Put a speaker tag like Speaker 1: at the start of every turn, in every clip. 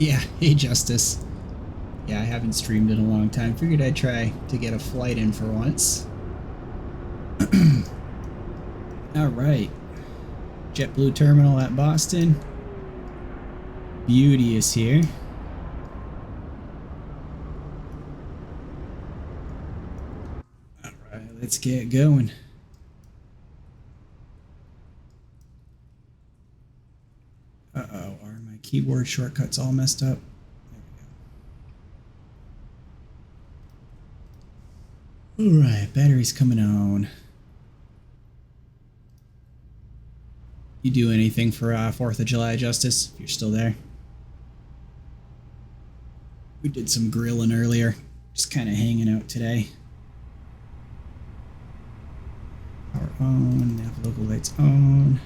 Speaker 1: Yeah, hey Justice. Yeah, I haven't streamed in a long time. Figured I'd try to get a flight in for once. Alright. JetBlue terminal at Boston. Beauteous here. Alright, let's get going. Uh-oh, are my keyboard shortcuts all messed up? There we go. Alright, battery's coming on. You do anything for 4th of July, Justice, if you're still there? We did some grilling earlier. Just kind of hanging out today. Power on, nav local lights on.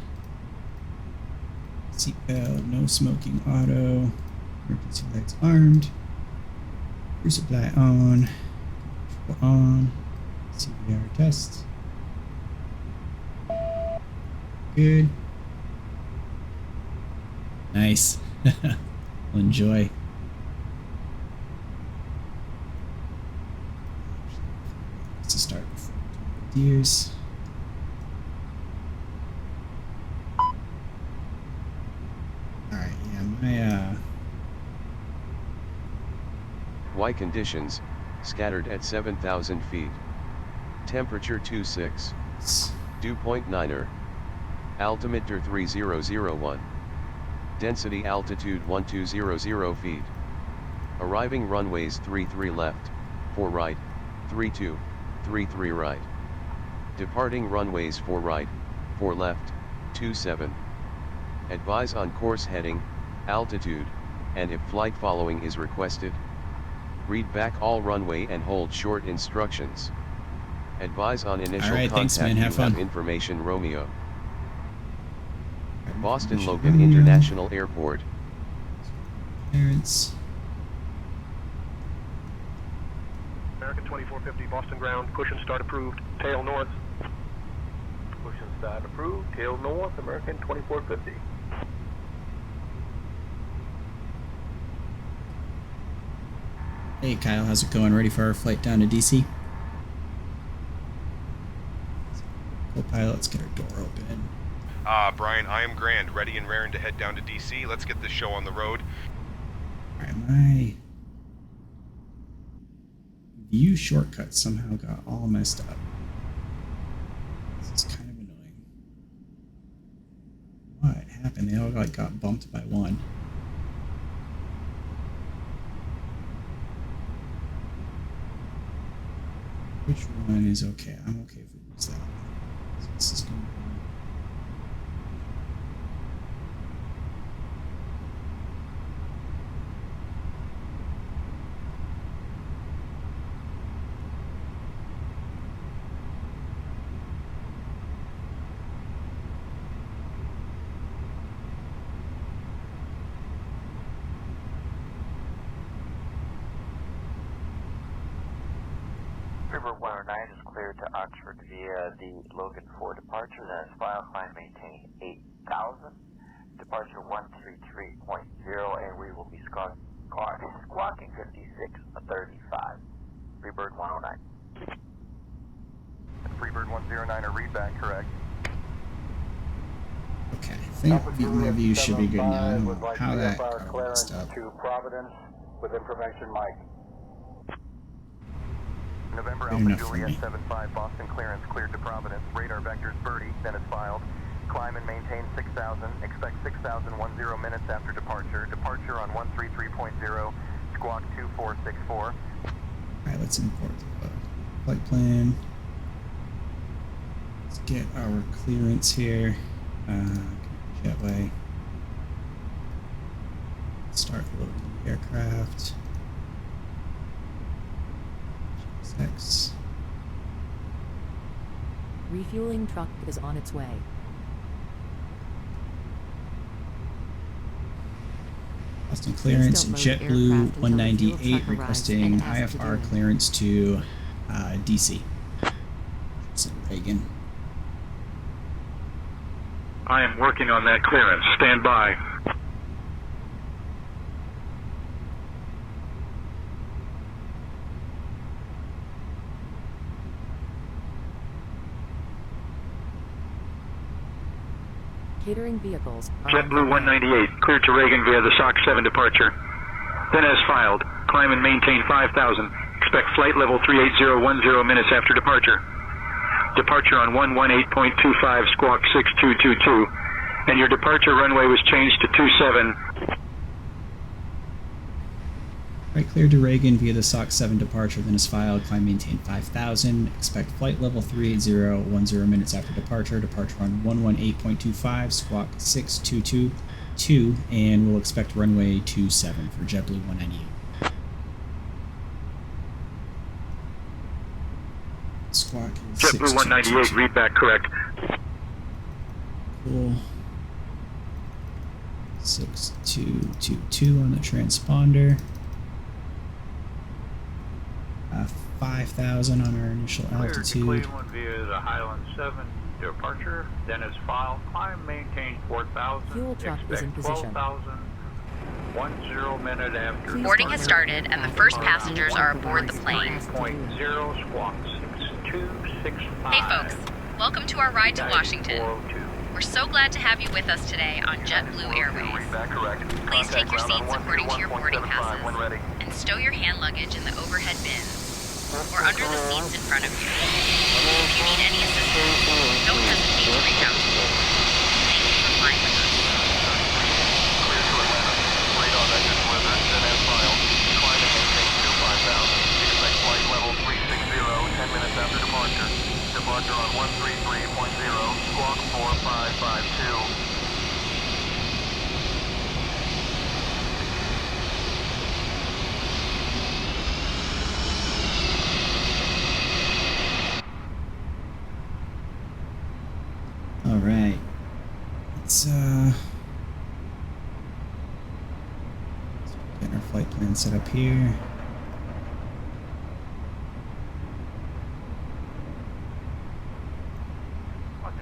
Speaker 1: Seatbelt, no smoking auto. Emergency lights armed. Crew supply on. Control on. CPR test. Good. Nice. We'll enjoy. To start gears. Alright, yeah, my
Speaker 2: Y conditions, scattered at 7,000 feet. Temperature 26. Dew point 9er. Altimeter 3001. Density altitude 1200 feet. Arriving runways 33 left, 4 right, 32, 33 right. Departing runways 4 right, 4 left, 27. Advise on course heading, altitude, and if flight following is requested. Read back all runway and hold short instructions. Advise on initial contact.
Speaker 1: Thanks, man. Have fun.
Speaker 2: Information Romeo. Boston Logan International Airport.
Speaker 1: Clearance.
Speaker 3: American 2450 Boston ground, cushion start approved, tail north. Cushion start approved, tail north, American 2450.
Speaker 1: Hey Kyle, how's it going? Ready for our flight down to DC? Co-pilot, let's get our door open.
Speaker 4: Brian, I am Grand, ready and raring to head down to DC. Let's get this show on the road.
Speaker 1: Alright, my view shortcut somehow got all messed up. This is kind of annoying. What happened? They all got bumped by one. Which one is okay? I'm okay if we use that one. So this is going to be
Speaker 5: River 109 is cleared to Oxford via the Logan 4 departure, then is file climb maintain 8,000, departure 133.0, and we will be squawking 5635, Freebird 109.
Speaker 3: Freebird 109 are read back correct.
Speaker 1: okay. I think my view should be good now. I don't know how that got all messed up.
Speaker 3: To Providence with information Mike. November Alpha Juliet 75 Boston clearance cleared to Providence. Radar vectors birdie, then is filed. Climb and maintain 6,000. Expect 6,010 minutes after departure. Departure on 133.0. Squawk 2464.
Speaker 1: Alright, let's import the flight plan. Let's get our clearance here. Jetway. Start loading the aircraft. X.
Speaker 6: Refueling truck is on its way.
Speaker 1: Boston clearance, JetBlue 198 requesting IFR clearance to DC. Reagan.
Speaker 3: I am working on that clearance. Stand by.
Speaker 6: Catering vehicles are
Speaker 7: JetBlue 198, cleared to Reagan via the SOC 7 departure. Then as filed, climb and maintain 5,000. Expect flight level 38010 minutes after departure. Departure on 118.25 squawk 6222. And your departure runway was changed to 27.
Speaker 1: Right, cleared to Reagan via the SOC 7 departure, then is filed, climb maintain 5,000, expect flight level 38010 minutes after departure, departure on 118.25, squawk 6222, and we'll expect runway 27 for JetBlue 198. Squawk is
Speaker 7: JetBlue 198, read back correct.
Speaker 1: Cool. 6222 on the transponder. 5,000 on our initial altitude.
Speaker 8: Cleveland via the Highland 7 departure, then is filed, climb, maintain 4,000.
Speaker 6: Fuel truck is in position.
Speaker 8: 12,000, 10 minute after.
Speaker 9: Boarding has started and the first passengers are aboard the plane.
Speaker 8: 3.0 squawk 6265.
Speaker 9: Hey folks, welcome to our ride to Washington.
Speaker 8: 402.
Speaker 9: We're so glad to have you with us today on JetBlue Airways. Please take your seats according to your boarding passes and stow your hand luggage in the overhead bins or under the seats in front of you. If you need any assistance, don't hesitate to reach out to me. Thank you for flying with us.
Speaker 3: Clear to Atlanta. Radar vectors blizzard, then as filed. Climb and maintain 25,000. Expect flight level 360, 10 minutes after departure. Departure on 133.0, squawk 4552.
Speaker 1: All right. Let's get our flight plan set up here.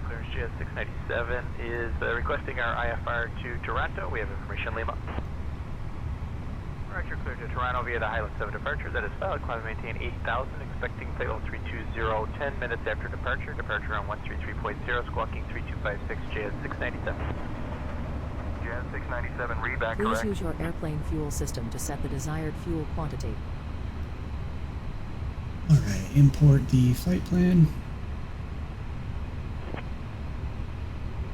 Speaker 5: Clearance GS697 is requesting our IFR to Toronto. We have information, Lima. Roger, clear to Toronto via the Highland 7 departure. That is valid. Climb and maintain 8,000. Expecting flight level 320, 10 minutes after departure. Departure on 133.0, squawking 3256, JS697.
Speaker 3: JS697, read back
Speaker 6: Please
Speaker 3: correct.
Speaker 6: use your airplane fuel system to set the desired fuel quantity.
Speaker 1: All right, import the flight plan.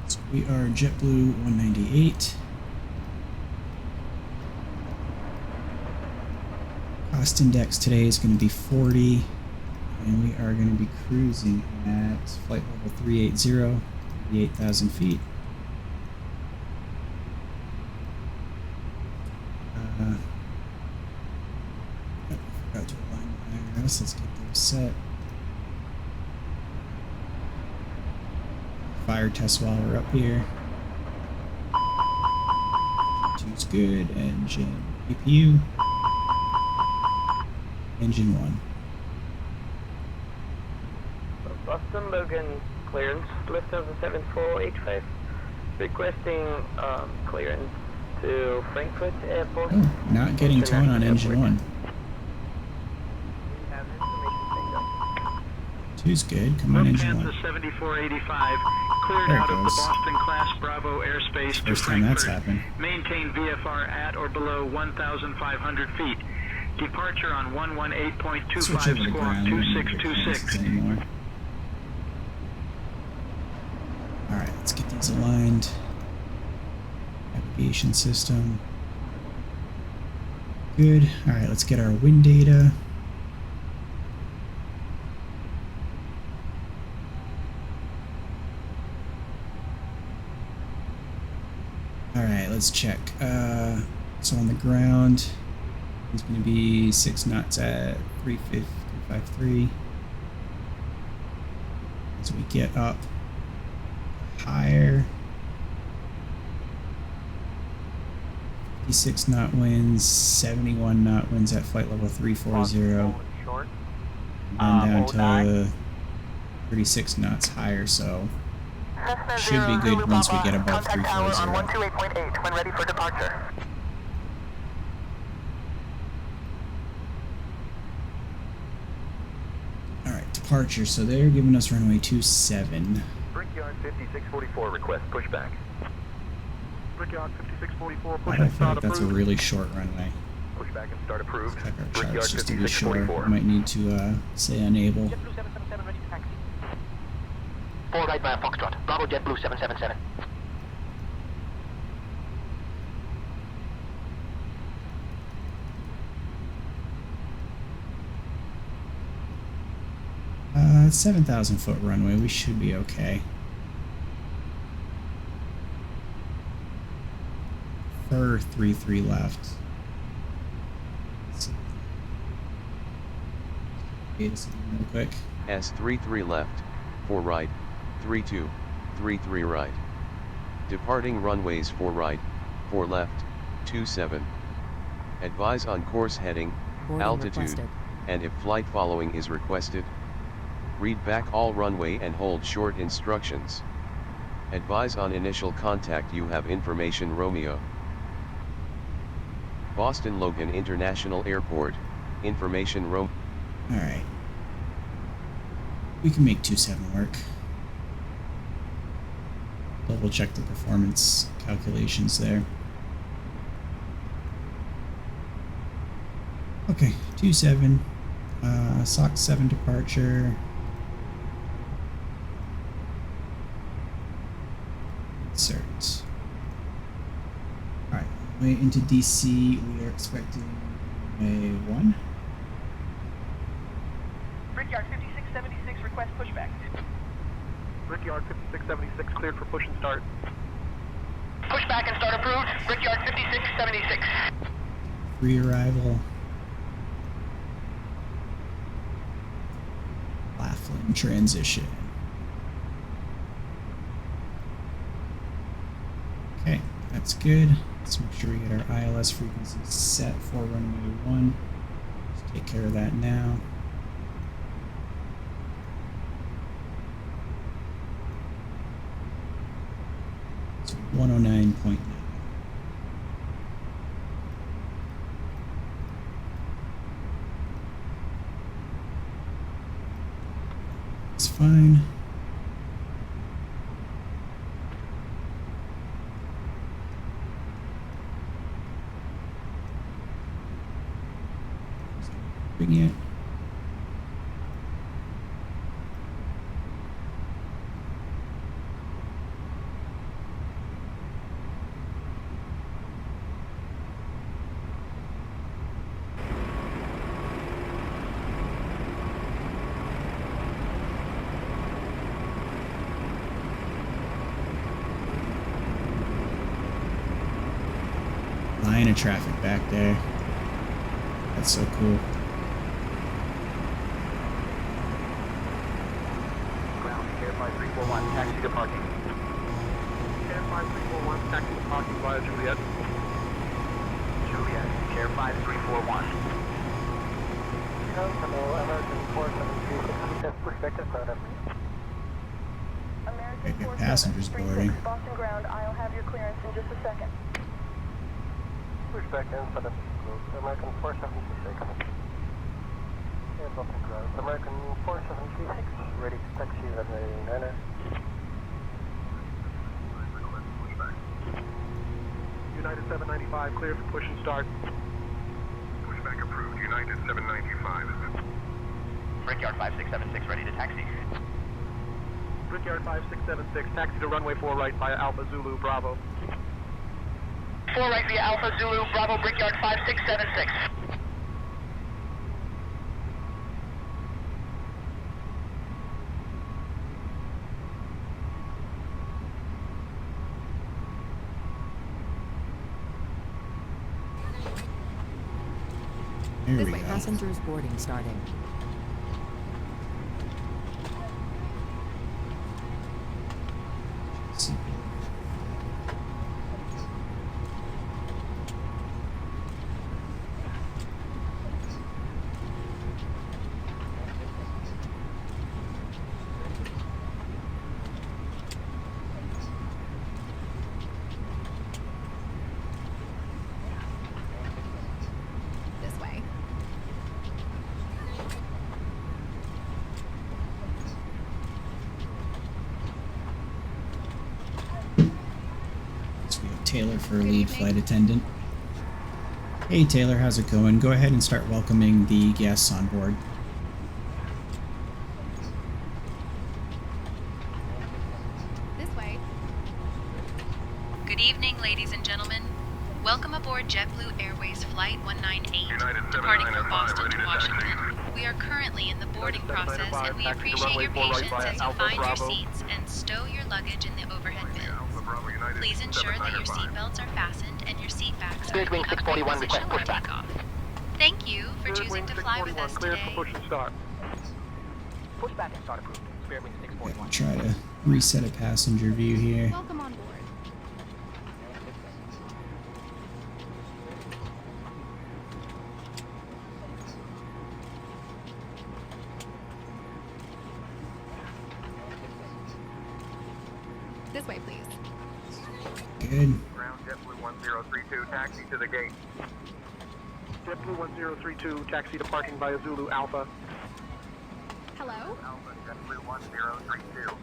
Speaker 1: So we are JetBlue 198. Cost index today is going to be 40, and we are going to be cruising at flight level 380, 38,000 feet. I forgot to align my IRS. Let's get those set. Fire test while we're up here. 2's good. Engine APU. Engine 1.
Speaker 10: Boston Logan clearance, liftover 7485. Requesting clearance to Frankfurt Airport.
Speaker 1: Oh, not getting tone on engine 1.
Speaker 10: We have information.
Speaker 1: 2's good. Come on, engine 1.
Speaker 7: Lufthansa 7485, cleared
Speaker 1: There it
Speaker 7: out of the
Speaker 1: goes.
Speaker 7: Boston class Bravo airspace to
Speaker 1: First time that's
Speaker 7: Frankfurt.
Speaker 1: happened.
Speaker 7: Maintain VFR at or below 1,500 feet. Departure on
Speaker 1: Switch over
Speaker 7: 118.25
Speaker 1: to
Speaker 7: squawk
Speaker 1: ground. We don't need your
Speaker 7: 2626.
Speaker 1: passes anymore. Alright, let's get these aligned. Navigation system. Good. Alright, let's get our wind data. Alright, let's check. So on the ground, it's going to be 6 knots at 353. As we get up higher, 56 knot winds, 71 knot winds at flight level 340,
Speaker 5: Short.
Speaker 1: and down to 36 knots higher, so should be good once we get above
Speaker 3: Contact tower on
Speaker 1: 340.
Speaker 3: 128.8 when ready for departure.
Speaker 1: Alright, departure, so they're giving us runway 27.
Speaker 5: Brickyard 5644, request pushback.
Speaker 3: Brickyard 5644,
Speaker 1: I
Speaker 3: push
Speaker 1: don't
Speaker 3: and
Speaker 1: feel
Speaker 3: start
Speaker 1: like that's a
Speaker 3: approved.
Speaker 1: really short runway.
Speaker 3: Pushback and start approved.
Speaker 1: Check our
Speaker 3: Brickyard
Speaker 1: charts just to be sure.
Speaker 3: 5644.
Speaker 1: We might need to say unable.
Speaker 10: JetBlue 777 ready to taxi.
Speaker 5: 4 right via Foxtrot. Bravo JetBlue 777.
Speaker 1: Uh, 7,000 foot runway. We should be okay. Fur 3-3 left. Let's see. Real quick.
Speaker 2: S33 left, 4 right, 32, 33 right. Departing runways 4 right, 4 left, 27. Advise on course heading,
Speaker 6: Boarding
Speaker 2: altitude,
Speaker 6: requested.
Speaker 2: and if flight following is requested. Read back all runway and hold short instructions. Advise on initial contact. You have information Romeo. Boston Logan International Airport, information Romeo.
Speaker 1: Alright. We can make 27 work. Double check the performance calculations there. Okay, 27. SOC 7 departure. Insert. Alright, way into DC, we are expecting a 1.
Speaker 10: Brickyard 5676, request pushback.
Speaker 3: Brickyard 5676 cleared for push and start.
Speaker 5: Pushback and start approved. Brickyard 5676.
Speaker 1: Free arrival. Laughlin transition. Okay, that's good. Let's make sure we get our ILS frequency set for runway 1. Let's take care of that now. It's 109.9. It's fine. Bring it. Line of traffic back there. That's so cool.
Speaker 3: Ground, Air 5341, taxi to parking. Air 5341, taxi to parking via Juliet. Juliet, Air 5341. Hello, American 4736, pushback and start up.
Speaker 1: Okay, good passengers boarding.
Speaker 10: Boston ground, I'll have your clearance in just a second.
Speaker 3: Pushback and start up. American 4736. Air Boston ground, American 4736, ready to taxi runway 9er. United 795, clear for push and start. Pushback approved, United 795.
Speaker 5: Brickyard 5676 ready to taxi.
Speaker 3: Brickyard 5676, taxi to runway 4 right via Alpha Zulu Bravo.
Speaker 5: 4 right via Alpha Zulu Bravo Brickyard 5676.
Speaker 1: Here
Speaker 6: This
Speaker 1: we
Speaker 6: way,
Speaker 1: go.
Speaker 6: passengers boarding starting.
Speaker 1: See.
Speaker 9: This way.
Speaker 1: Taylor for lead flight attendant. Hey Taylor, how's it going? Go ahead and start welcoming the guests on board.
Speaker 9: This way. Good evening, ladies and gentlemen. Welcome aboard JetBlue Airways Flight 198, departing from Boston to Washington. We are currently in the boarding process, and we appreciate your patience as you find your seats and stow your luggage in the overhead bins. Please ensure that your seatbelts are fastened and your seat backs are in the upright position when takeoff. Thank you for choosing to fly with us today.
Speaker 8: Push and start.
Speaker 10: Push back and start approved. Spirit Wing 641.
Speaker 1: Try to reset a passenger view here.
Speaker 9: Welcome on board. This way, please.
Speaker 1: Good.
Speaker 3: Ground JetBlue 1032, taxi to the gate.
Speaker 8: JetBlue 1032, taxi departing via Zulu Alpha.
Speaker 9: Hello?
Speaker 3: Alpha JetBlue 1032.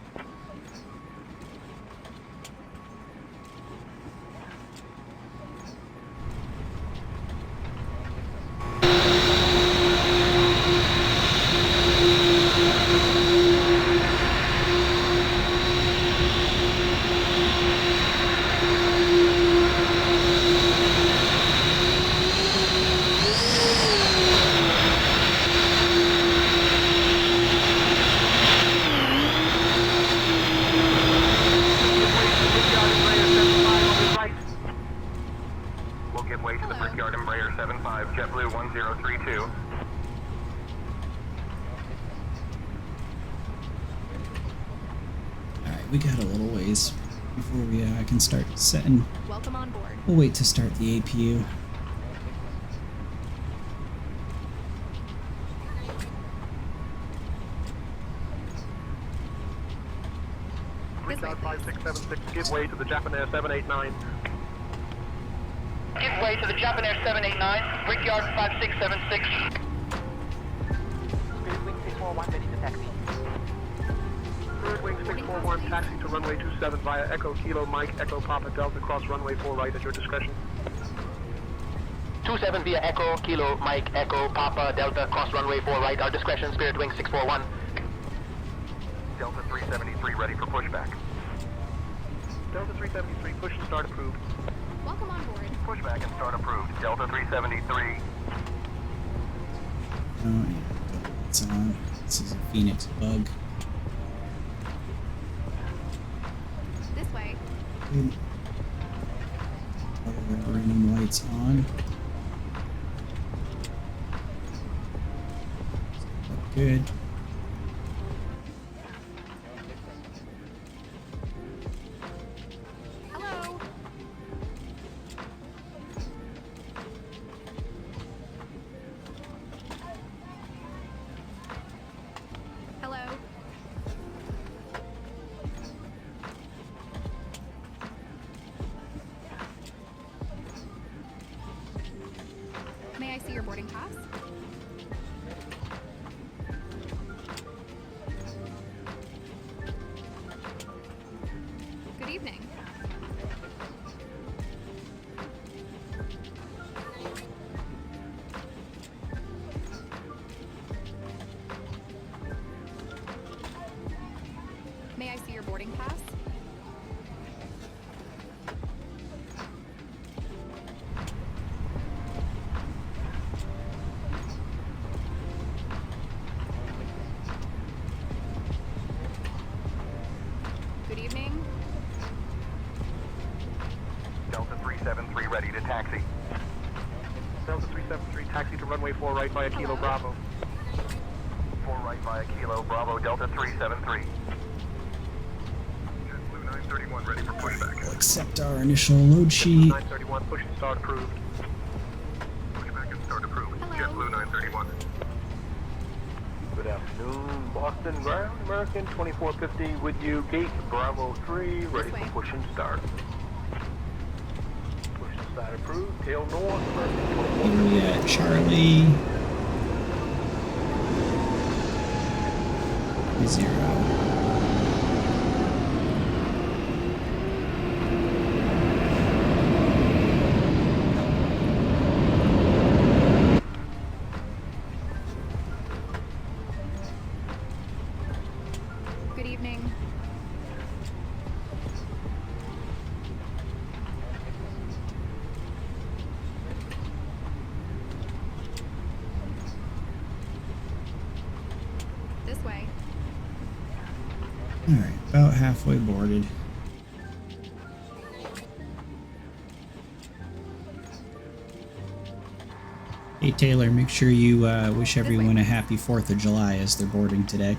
Speaker 3: JetBlue 1032.
Speaker 1: Alright, we got a little ways before we can start setting.
Speaker 9: Welcome on board.
Speaker 1: We'll wait to start the APU.
Speaker 8: Recon 5676, give way to the Japan 789.
Speaker 10: Give way to the Japan 789, Brickyard 5676. Spirit Wing 641, ready to taxi.
Speaker 8: Spirit Wing 641, taxi to runway 27 via Echo Kilo Mike Echo Papa Delta, cross runway 4 right at your discretion.
Speaker 10: 27 via Echo Kilo Mike Echo Papa Delta, cross runway 4 right, our discretion, Spirit Wing 641.
Speaker 3: Delta 373 ready for pushback.
Speaker 8: Delta 373, push and start approved.
Speaker 9: Welcome on board.
Speaker 3: Pushback and start approved. Delta 373.
Speaker 1: Oh yeah, it's on. This is a Phoenix bug.
Speaker 9: This way.
Speaker 1: Good. All the random lights on. Good.
Speaker 9: Hello. Hello. May I see your boarding pass? Good evening. May I see your boarding pass? Good evening.
Speaker 3: Delta 373 ready to taxi.
Speaker 8: Delta 373, taxi to runway 4 right via Kilo Bravo.
Speaker 3: 4 right via Kilo Bravo Delta 373. JetBlue 931 ready for pushback.
Speaker 1: We'll accept our initial load sheet.
Speaker 8: 931, push and start approved.
Speaker 3: Pushback and start approved.
Speaker 9: Hello.
Speaker 3: JetBlue 931.
Speaker 11: Good afternoon, Boston Ground, American 2450 with you, gate Bravo 3, ready
Speaker 9: way.
Speaker 11: for push and start. Push and start approved, tail north, American 2450.
Speaker 1: Juliet, Charlie. 0.
Speaker 12: evening. This way.
Speaker 1: Alright, about halfway boarded. Hey Taylor, make sure you wish everyone a happy 4th of July as they're boarding today.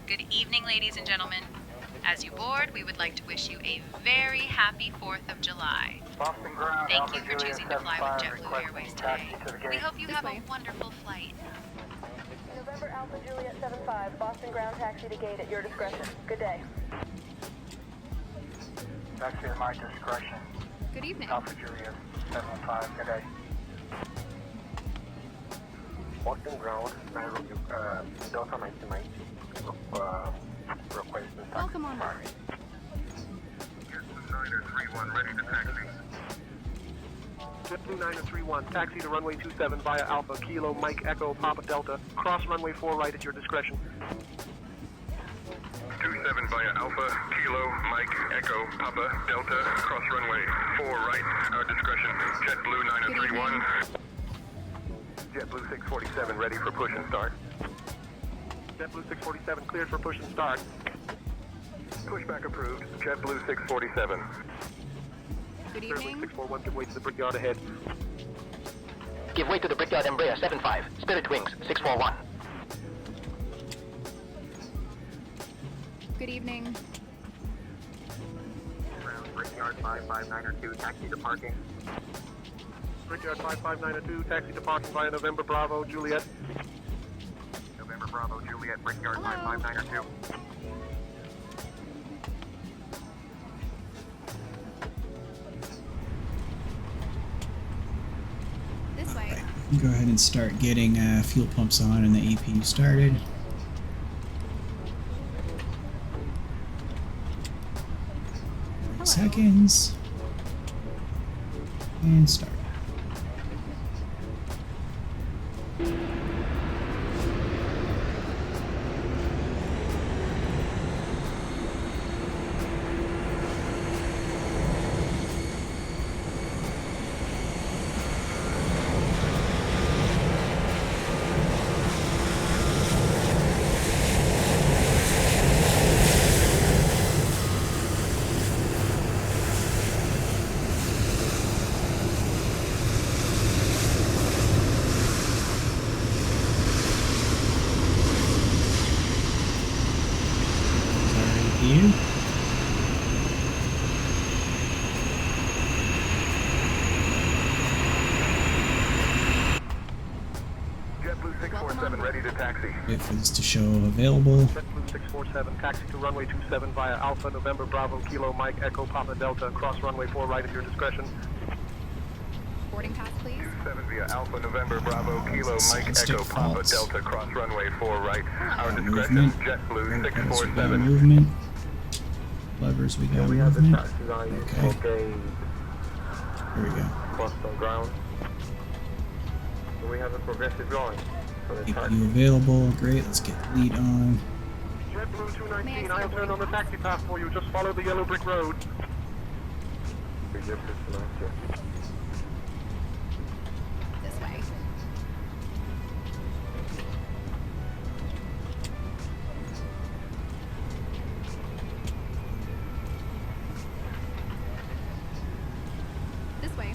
Speaker 9: Good evening, ladies and gentlemen. As you board, we would like to wish you a very happy 4th of July.
Speaker 3: Boston ground,
Speaker 9: Thank you for choosing to fly with JetBlue Airways today. We hope you have a wonderful flight.
Speaker 13: November Alpha Juliet 75, Boston ground taxi to gate at your discretion. Good day.
Speaker 3: Taxi at my discretion.
Speaker 12: Good evening.
Speaker 3: Alpha Juliet 75, good day. Boston ground, Delta 1990. Request the
Speaker 12: Welcome on.
Speaker 3: JetBlue 931, ready to taxi.
Speaker 8: JetBlue 931, taxi to runway 27 via Alpha, Kilo, Mike, Echo, Papa, Delta. Cross runway 4 right at your discretion.
Speaker 4: 27 via Alpha, Kilo, Mike, Echo, Papa, Delta, cross runway 4 right, our discretion. JetBlue 931.
Speaker 3: JetBlue 647, ready for push and start.
Speaker 8: JetBlue 647, cleared for push and start.
Speaker 3: Pushback approved. JetBlue 647.
Speaker 12: Good
Speaker 8: Clear
Speaker 12: evening.
Speaker 8: 641, give way to the Brickyard ahead.
Speaker 10: Give way to the Brickyard Embraer 75, Spirit Wings 641.
Speaker 12: Good evening.
Speaker 3: Ground Brickyard 55902, taxi to parking.
Speaker 8: Brickyard 55902, taxi to parking via November Bravo, Juliet.
Speaker 3: November Bravo, Juliet, Brickyard 55902.
Speaker 12: This way.
Speaker 1: Go ahead and start getting fuel pumps on and the APU started.
Speaker 12: Hello.
Speaker 1: Seconds. And start. APU.
Speaker 3: JetBlue 647, ready to taxi.
Speaker 1: Wait for this to show available.
Speaker 8: JetBlue 647, taxi to runway 27 via Alpha, November Bravo, Kilo, Mike, Echo, Papa, Delta. Cross runway 4 right at your discretion.
Speaker 12: Boarding pass, please.
Speaker 3: 27 via Alpha, November Bravo, Kilo, Mike, Echo, Papa, Delta, cross runway 4 right. Our discretion,
Speaker 1: Movement.
Speaker 3: JetBlue
Speaker 1: Okay, so we got
Speaker 3: 647.
Speaker 1: movement. Levers, we got movement. Okay.
Speaker 3: Okay.
Speaker 1: Here we go.
Speaker 3: Boston ground. So we have a progressive line.
Speaker 1: APU available. Great. Let's get the lead on.
Speaker 8: JetBlue 219, I'll turn on the taxi path for you. Just follow the yellow brick road.
Speaker 12: This way. This way.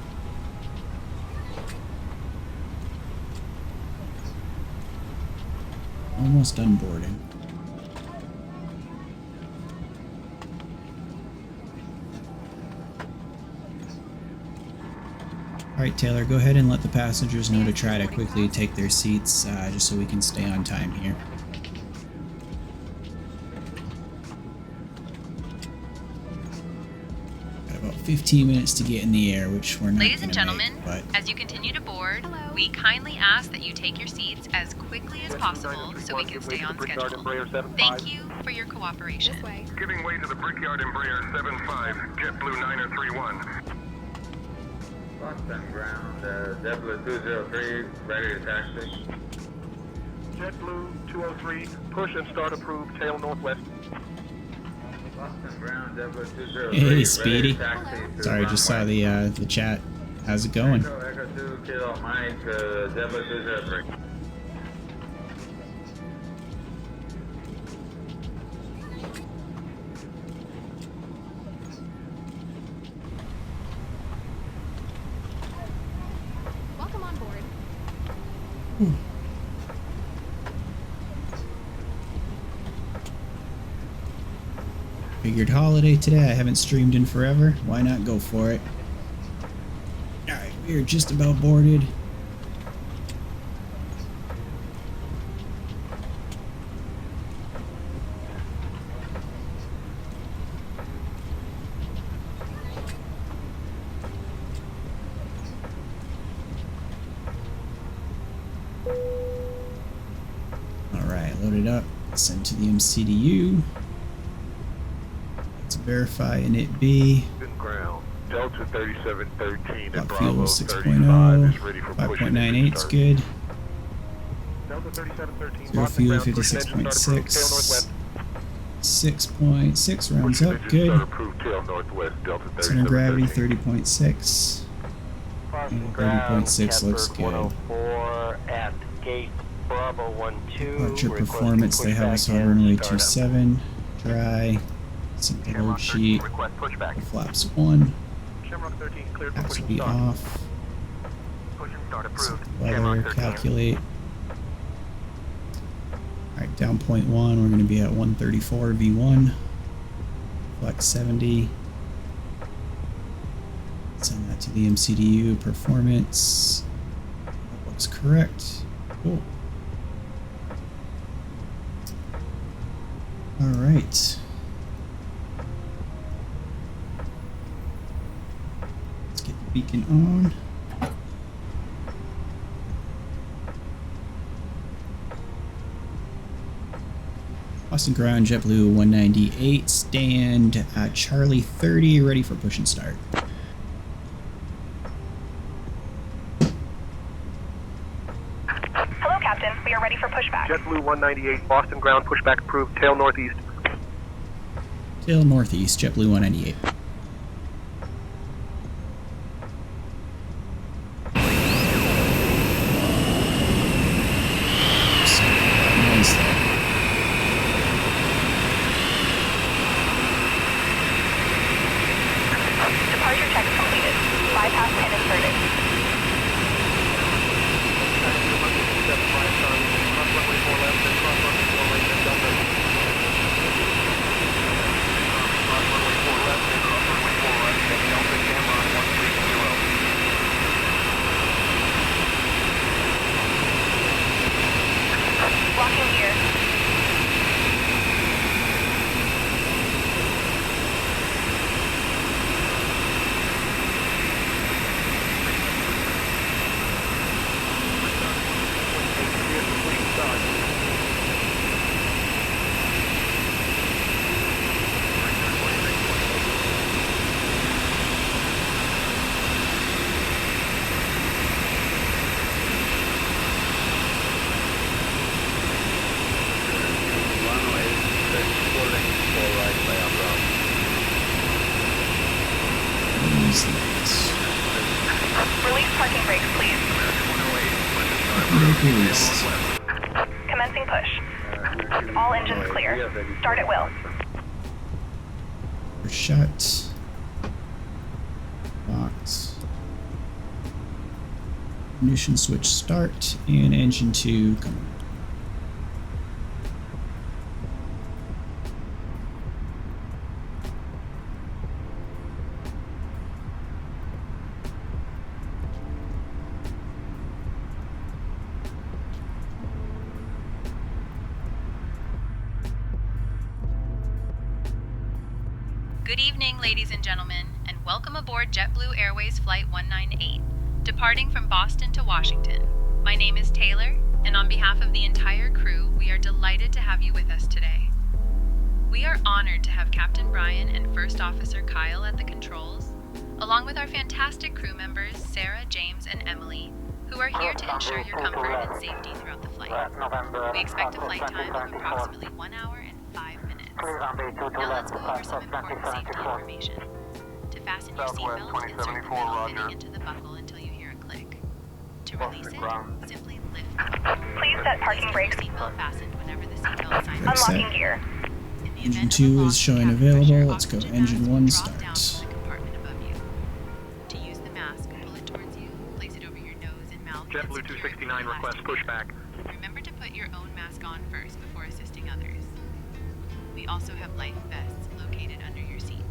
Speaker 1: Almost done boarding. Alright Taylor, go ahead and let the passengers know to try to quickly take their seats, just so we can stay on time here. Got about 15 minutes to get in the air, which we're not
Speaker 9: Ladies and
Speaker 1: gonna
Speaker 9: gentlemen,
Speaker 1: make, but
Speaker 9: as you continue to board,
Speaker 12: Hello.
Speaker 9: we kindly ask that you take your seats as quickly as possible so we can stay on schedule. Thank you for your cooperation.
Speaker 12: This way.
Speaker 4: Giving way to the Brickyard Embraer 75, JetBlue 931.
Speaker 14: Boston ground, JetBlue 203, ready to taxi.
Speaker 8: JetBlue 203, push and start approved, tail northwest.
Speaker 14: Boston ground, JetBlue 203,
Speaker 1: Hey, Speedy.
Speaker 14: ready to taxi to
Speaker 1: Sorry, just saw the chat. How's it going?
Speaker 14: Echo 2, Kilo Mike, JetBlue 203.
Speaker 12: Welcome on board.
Speaker 1: Figured holiday today. I haven't streamed in forever. Why not go for it? Alright, we are just about boarded. Alright, loaded up. Send to the MCDU. Let's verify init-B.
Speaker 4: Ground. Delta 3713 and
Speaker 1: Fuel
Speaker 4: Bravo
Speaker 1: 6.0.
Speaker 4: 35 is ready for pushing.
Speaker 1: 5.98 is good.
Speaker 8: Delta 3713,
Speaker 1: Zero
Speaker 8: Boston
Speaker 1: fuel,
Speaker 8: ground, push and engine start approved, tail
Speaker 1: 56.6.
Speaker 8: northwest.
Speaker 1: 6.6 rounds
Speaker 4: Pushing
Speaker 1: up,
Speaker 4: engine
Speaker 1: good.
Speaker 4: start approved, tail northwest, Delta
Speaker 1: Center gravity
Speaker 4: 3713.
Speaker 1: 30.6.
Speaker 5: Boston
Speaker 1: 30.6 looks
Speaker 5: Catbird
Speaker 1: good.
Speaker 5: 104 at gate Bravo 12.
Speaker 1: Departure
Speaker 5: requesting
Speaker 1: performance, they have us
Speaker 5: pushback
Speaker 1: on runway
Speaker 5: and startup.
Speaker 1: 27. Dry. Simple load sheet.
Speaker 8: Request pushback.
Speaker 1: Flaps 1.
Speaker 8: Shamrock 13 cleared for
Speaker 1: Tax
Speaker 8: push
Speaker 1: will
Speaker 8: and
Speaker 1: be
Speaker 8: start.
Speaker 1: off.
Speaker 8: Push and start approved.
Speaker 1: Weather,
Speaker 8: Shamrock 13.
Speaker 1: calculate. Alright, down 0.1, we're going to be at 134 V1. Flex 70. Send that to the MCDU. Performance. That looks correct. Cool. Alright. Let's get the beacon on. Boston ground, JetBlue 198, stand Charlie 30, ready for push and start.
Speaker 13: Hello, Captain. We are ready for pushback.
Speaker 8: JetBlue 198, Boston ground, pushback approved, tail northeast.
Speaker 1: Tail northeast, JetBlue 198.
Speaker 13: Departure check completed. Bypass pin inserted. Locking gear. Release parking brakes, please.
Speaker 1: Release.
Speaker 13: Commencing push. All engines clear. Start at will.
Speaker 1: We're shut. Box. Ignition switch start and engine 2 coming.
Speaker 9: Good evening, ladies and gentlemen, and welcome aboard JetBlue Airways Flight 198, departing from Boston to Washington. My name is Taylor, and on behalf of the entire crew, we are delighted to have you with us today. We are honored to have Captain Brian and First Officer Kyle at the controls, along with our fantastic crew members, Sarah, James, and Emily, who are here to ensure your comfort and safety throughout the flight. We expect a flight time of approximately 1 hour and 5 minutes. Now let's go over some important safety information. To fasten your seatbelt, insert the middle fitting into the buckle until you hear a click. To release it, simply lift the buckle.
Speaker 13: Please set parking brakes.
Speaker 9: Seatbelt fastened whenever the seatbelt sign is
Speaker 13: Unlocking gear.
Speaker 1: Engine 2 is showing available. Let's go engine 1 start.
Speaker 8: JetBlue 269 requests pushback.
Speaker 9: Remember to put your own mask on first before assisting others. We also have life vests located under your seats.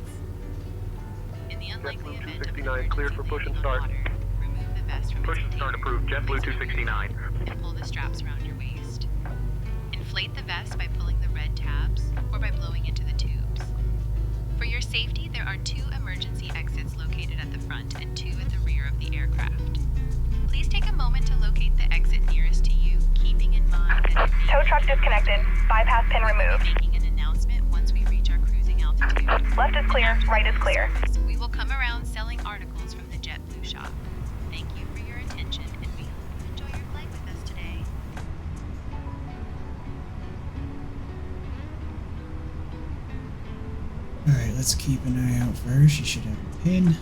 Speaker 9: In the unlikely event of an emergency
Speaker 8: cleared for push and start.
Speaker 9: water, remove the vest from
Speaker 8: Push and start approved. JetBlue 269.
Speaker 9: And pull the straps around your waist. Inflate the vest by pulling the red tabs or by blowing into the tubes. For your safety, there are 2 emergency exits located at the front and 2 at the rear of the aircraft. Please take a moment to locate the exit nearest to you, keeping in mind that
Speaker 13: tow truck disconnected. Bypass pin removed.
Speaker 9: Making an announcement once we reach our cruising altitude.
Speaker 13: Left is clear, right is clear.
Speaker 9: We will come around selling articles from the JetBlue shop. Thank you for your attention, and we hope you enjoy your flight with us today.
Speaker 1: Alright, let's keep an eye out for her. She should have a pin.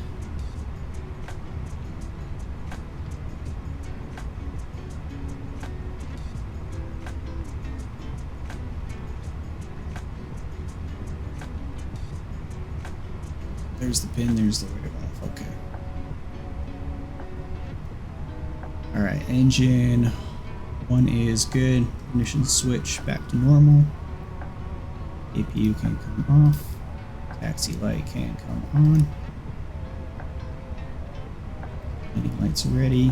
Speaker 1: There's the pin, there's the weight off. Okay. Alright, engine 1 is good. Ignition switch back to normal. APU can come off. Taxi light can come on. Landing lights are ready.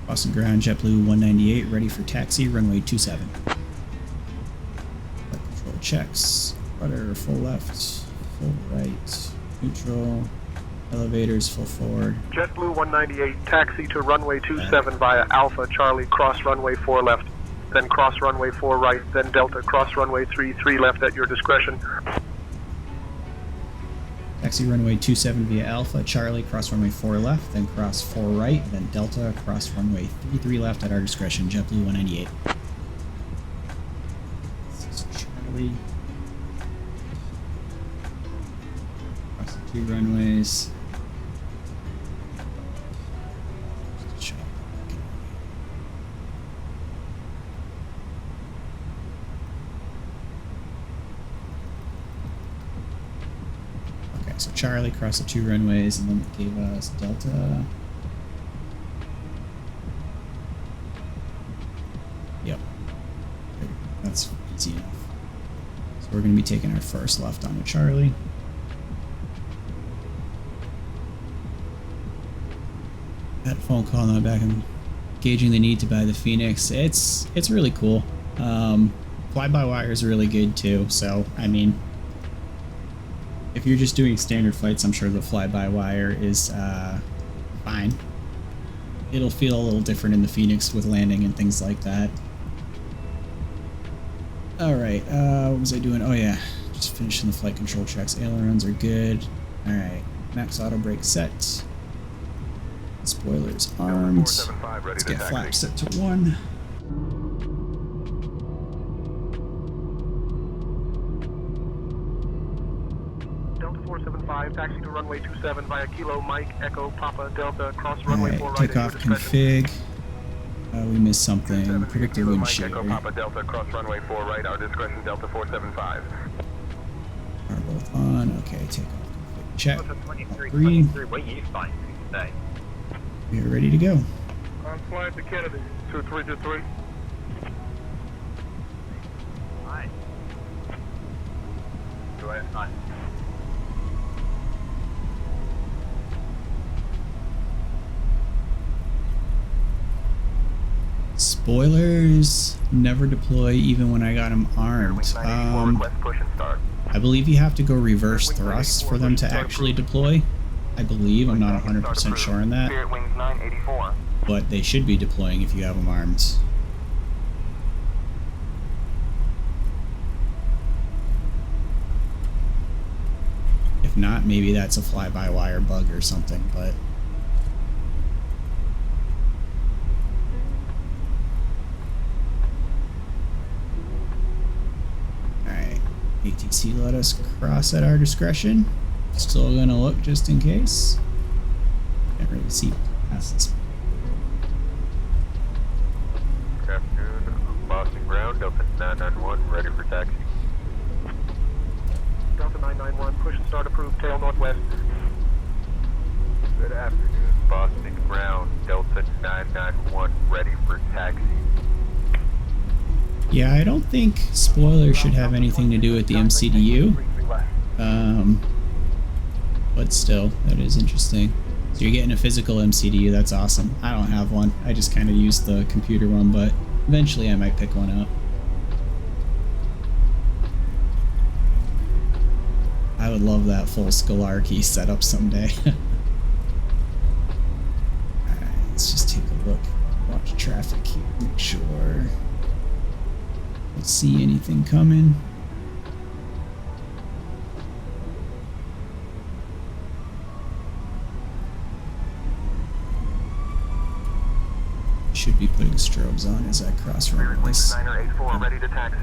Speaker 1: Boston ground, JetBlue 198, ready for taxi, runway 27. Control checks, rudder full left, full right, neutral, elevators full forward.
Speaker 8: JetBlue 198, taxi to runway 27 via Alpha Charlie, cross runway 4 left, then cross runway 4 right, then Delta, cross runway 3 left at your discretion.
Speaker 1: Taxi runway 27 via Alpha Charlie, cross runway 4 left, then cross 4 right, then Delta, cross runway 3 left at our discretion. JetBlue 198. Charlie. Cross the 2 runways. So Charlie crossed the 2 runways, and then it gave us Delta. Yep. That's easy enough. So we're going to be taking our first left onto Charlie. That phone call on the back, I'm gauging the need to buy the Fenix. It's really cool. Fly-by-wire is really good too, so I mean, if you're just doing standard flights, I'm sure the fly-by-wire is fine. It'll feel a little different in the Fenix with landing and things like that. Alright, what was I doing? Oh yeah, just finishing the flight control checks. Ailerons are good. Alright, max auto brake set. Spoilers armed. Let's get flaps set to 1.
Speaker 8: Delta 475, taxi to runway 27 via Kilo Mike Echo Papa Delta, cross runway 4 right.
Speaker 1: Takeoff config. We missed something. Predicted wind shear.
Speaker 4: Echo Papa Delta, cross runway 4 right, our discretion Delta 475.
Speaker 1: Are both on. Okay, takeoff config. Check.
Speaker 11: Green. What are you flying today?
Speaker 1: We are ready to go.
Speaker 8: I'm flying to Kennedy, 2323.
Speaker 11: Hi. Do I have time?
Speaker 1: Spoilers never deploy even when I got them armed. I believe you have to go reverse thrust for them to actually deploy. I believe, I'm not 100% sure on that, but they should be deploying if you have them armed. If not, maybe that's a fly-by-wire bug or something, but... Alright, ATC let us cross at our discretion. Still gonna look just in case. Can't really see past this.
Speaker 11: Good afternoon, Boston ground, Delta 991, ready for taxi.
Speaker 8: Delta 991, push and start approved, tail northwest.
Speaker 11: Good afternoon, Boston ground, Delta 991, ready for taxi.
Speaker 1: Yeah, I don't think spoilers should have anything to do with the MCDU. But still, that is interesting. So you're getting a physical MCDU, that's awesome. I don't have one, I just kind of use the computer one, but eventually I might pick one up. I would love that full Scholarchy setup someday. Alright, let's just take a look. Watch traffic here, make sure. Let's see anything coming. Should be putting strobes on as I cross runways.
Speaker 8: Niner 84, ready to taxi.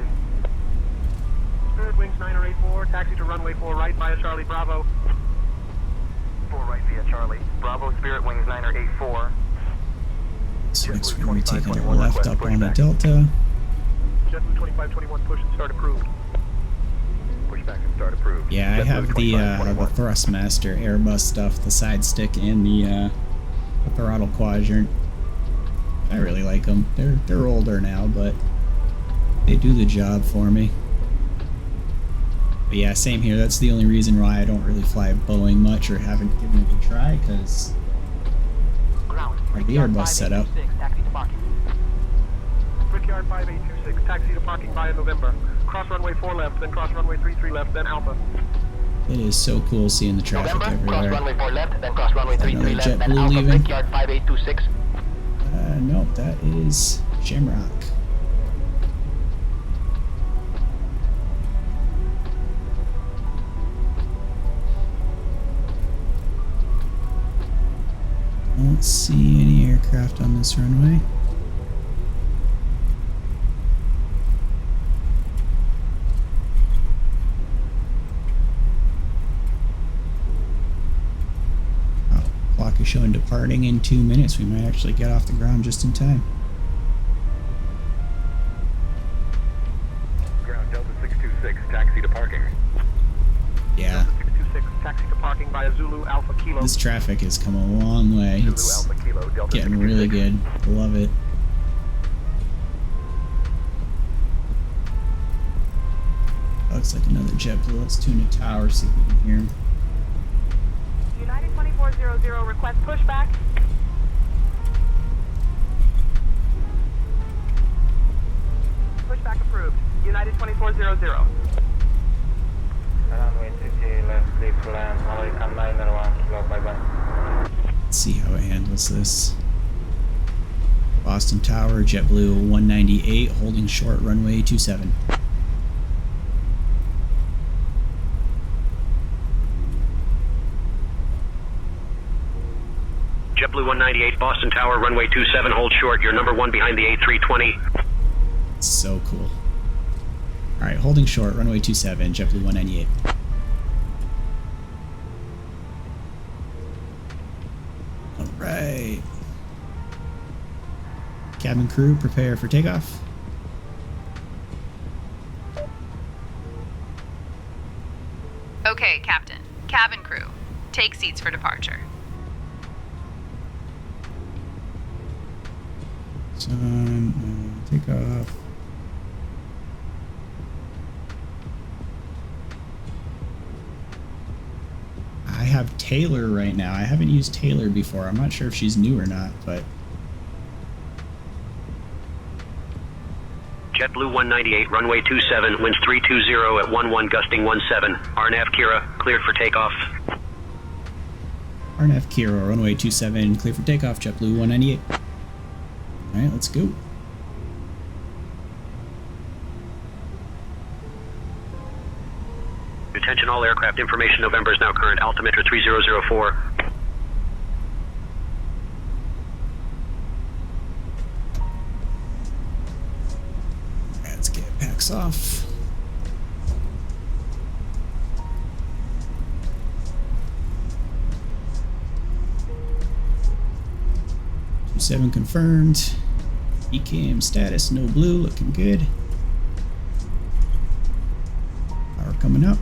Speaker 8: Spirit Wings Niner 84, taxi to runway 4 right via Charlie Bravo.
Speaker 3: 4 right via Charlie. Bravo, Spirit Wings Niner 84.
Speaker 1: So next we're going to be taking a left up on a Delta.
Speaker 8: JetBlue 2521, push and start approved.
Speaker 3: Pushback and start approved.
Speaker 1: Yeah, I have the Thrustmaster Airbus stuff, the side stick and the throttle quadrant. I really like them. They're older now, but they do the job for me. But yeah, same here. That's the only reason why I don't really fly Boeing much or haven't given it a try, because I have the Airbus setup.
Speaker 8: Brickyard 5826, taxi to parking via November. Cross runway 4 left, then cross runway 33 left, then Alpha.
Speaker 1: It is so cool seeing the traffic
Speaker 10: November,
Speaker 1: everywhere.
Speaker 10: Cross runway 4 left, then cross runway 33 left, then
Speaker 1: JetBlue
Speaker 10: Alpha,
Speaker 1: leaving.
Speaker 10: Brickyard 5826.
Speaker 1: Nope, that is Shamrock. Don't see any aircraft on this runway. Clock is showing departing in 2 minutes. We might actually get off the ground just in time.
Speaker 11: Ground Delta 626, taxi to parking.
Speaker 1: Yeah.
Speaker 8: Delta 626, taxi to parking via Zulu Alpha Kilo.
Speaker 1: This traffic has come a long way. It's getting really good. Love it. Looks like another JetBlue. Let's tune a tower, see if we can hear him.
Speaker 13: United 2400, request pushback. Pushback approved. United 2400.
Speaker 14: Runway 33 left, clear to land. American 901, kilo, bye-bye.
Speaker 1: Let's see how it handles this. Boston Tower, JetBlue 198, holding short runway 27.
Speaker 15: JetBlue 198, Boston Tower, runway 27, hold short. You're number 1 behind the A320.
Speaker 1: So cool. Alright, holding short, runway 27, JetBlue 198. Alright. Cabin crew, prepare for takeoff.
Speaker 9: Okay, Captain. Cabin crew, take seats for departure.
Speaker 1: Sun, takeoff. I have Taylor right now. I haven't used Taylor before. I'm not sure if she's new or not, but...
Speaker 15: JetBlue 198, runway 27, winds 320 at 11, gusting 17. RNAV Kira, cleared for takeoff.
Speaker 1: RNAV Kira, runway 27, clear for takeoff, JetBlue 198. Alright, let's go.
Speaker 15: Attention all aircraft information, November is now current, altimeter 3004.
Speaker 1: Let's get packs off. Seven confirmed. ECAM status, no blue, looking good. Power coming up.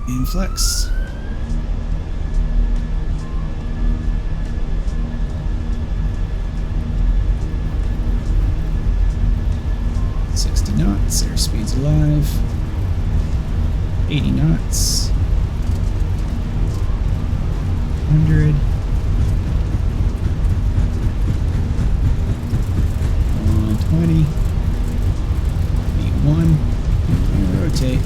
Speaker 1: Inflex. Knots, airspeed's alive. 80 knots. 100. 120. V1. And rotate.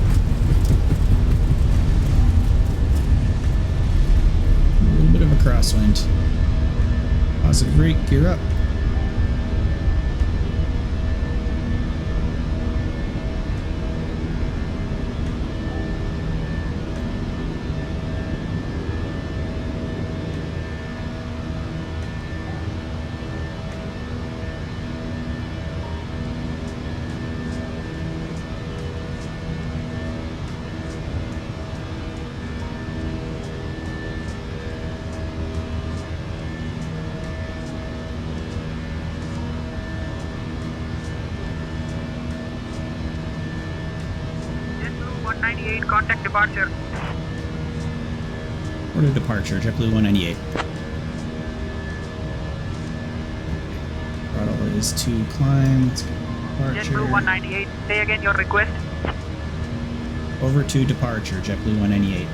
Speaker 1: A little bit of a crosswind. Positive rate, gear up.
Speaker 16: Contact departure.
Speaker 1: Order departure, JetBlue 198. Throttle is to climb. Let's go departure.
Speaker 16: JetBlue 198. Say again your request.
Speaker 1: Over to departure, JetBlue 198.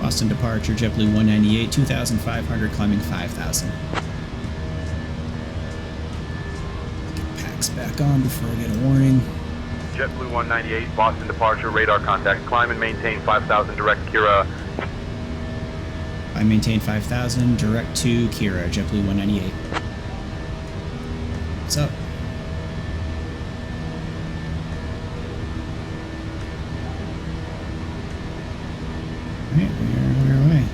Speaker 1: Boston departure, JetBlue 198, 2,500, climbing 5,000. Back on before I get a warning.
Speaker 17: JetBlue 198, Boston departure, radar contact. Climb and maintain 5,000, direct Kira.
Speaker 1: I maintain 5,000, direct to Kira, JetBlue 198. What's up? Alright, we're on our way.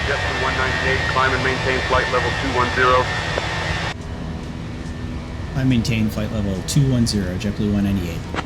Speaker 17: JetBlue 198, climb and maintain flight level 210.
Speaker 1: I maintain flight level 210, JetBlue 198.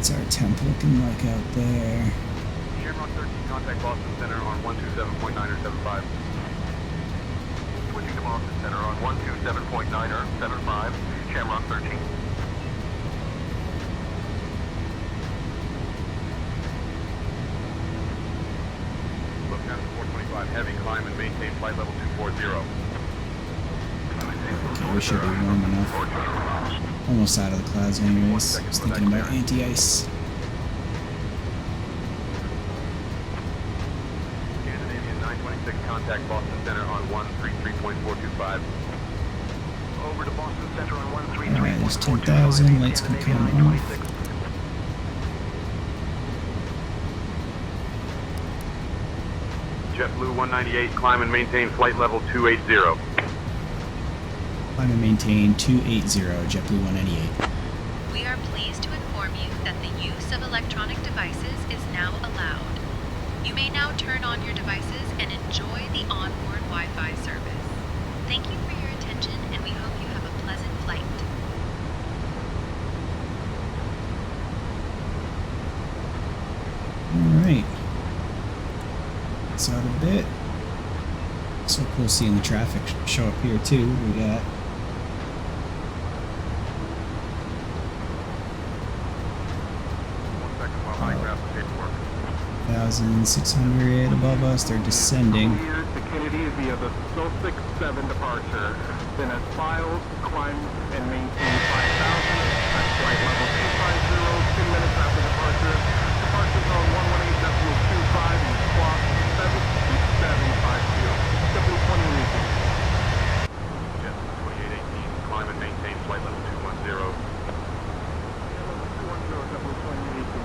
Speaker 1: What's our temp looking like out there?
Speaker 17: Shamrock 13, contact Boston Center on 127.975. Switching to Boston Center on 127.975, Shamrock 13. Lufthansa 425, heavy, climb and maintain flight level 240.
Speaker 1: Okay, we should be warm enough. Almost out of the clouds anyways. I was thinking about anti-ice.
Speaker 17: Scandinavian 926, contact Boston Center on 133.425. Over to Boston Center on 133.425.
Speaker 1: Alright, there's 10,000. Lights can come on.
Speaker 17: JetBlue 198, climb and maintain flight level 280.
Speaker 1: Climb and maintain 280, JetBlue 198.
Speaker 9: We are pleased to inform you that the use of electronic devices is now allowed. You may now turn on your devices and enjoy the onboard Wi-Fi service. Thank you for your attention, and we hope you have a pleasant flight.
Speaker 1: Alright. It's out a bit. So cool seeing the traffic show up here too. We got 1,600 above us. They're descending.
Speaker 8: Cleared to Kennedy via the Sussex 7 departure. Then as filed, climb and maintain 5,000 at flight level 250, 10 minutes after departure. Departure zone 118.25 and squawk 76750. JetBlue 20 Region.
Speaker 17: JetBlue 2818, climb and maintain flight level 210.
Speaker 8: JetBlue 2018.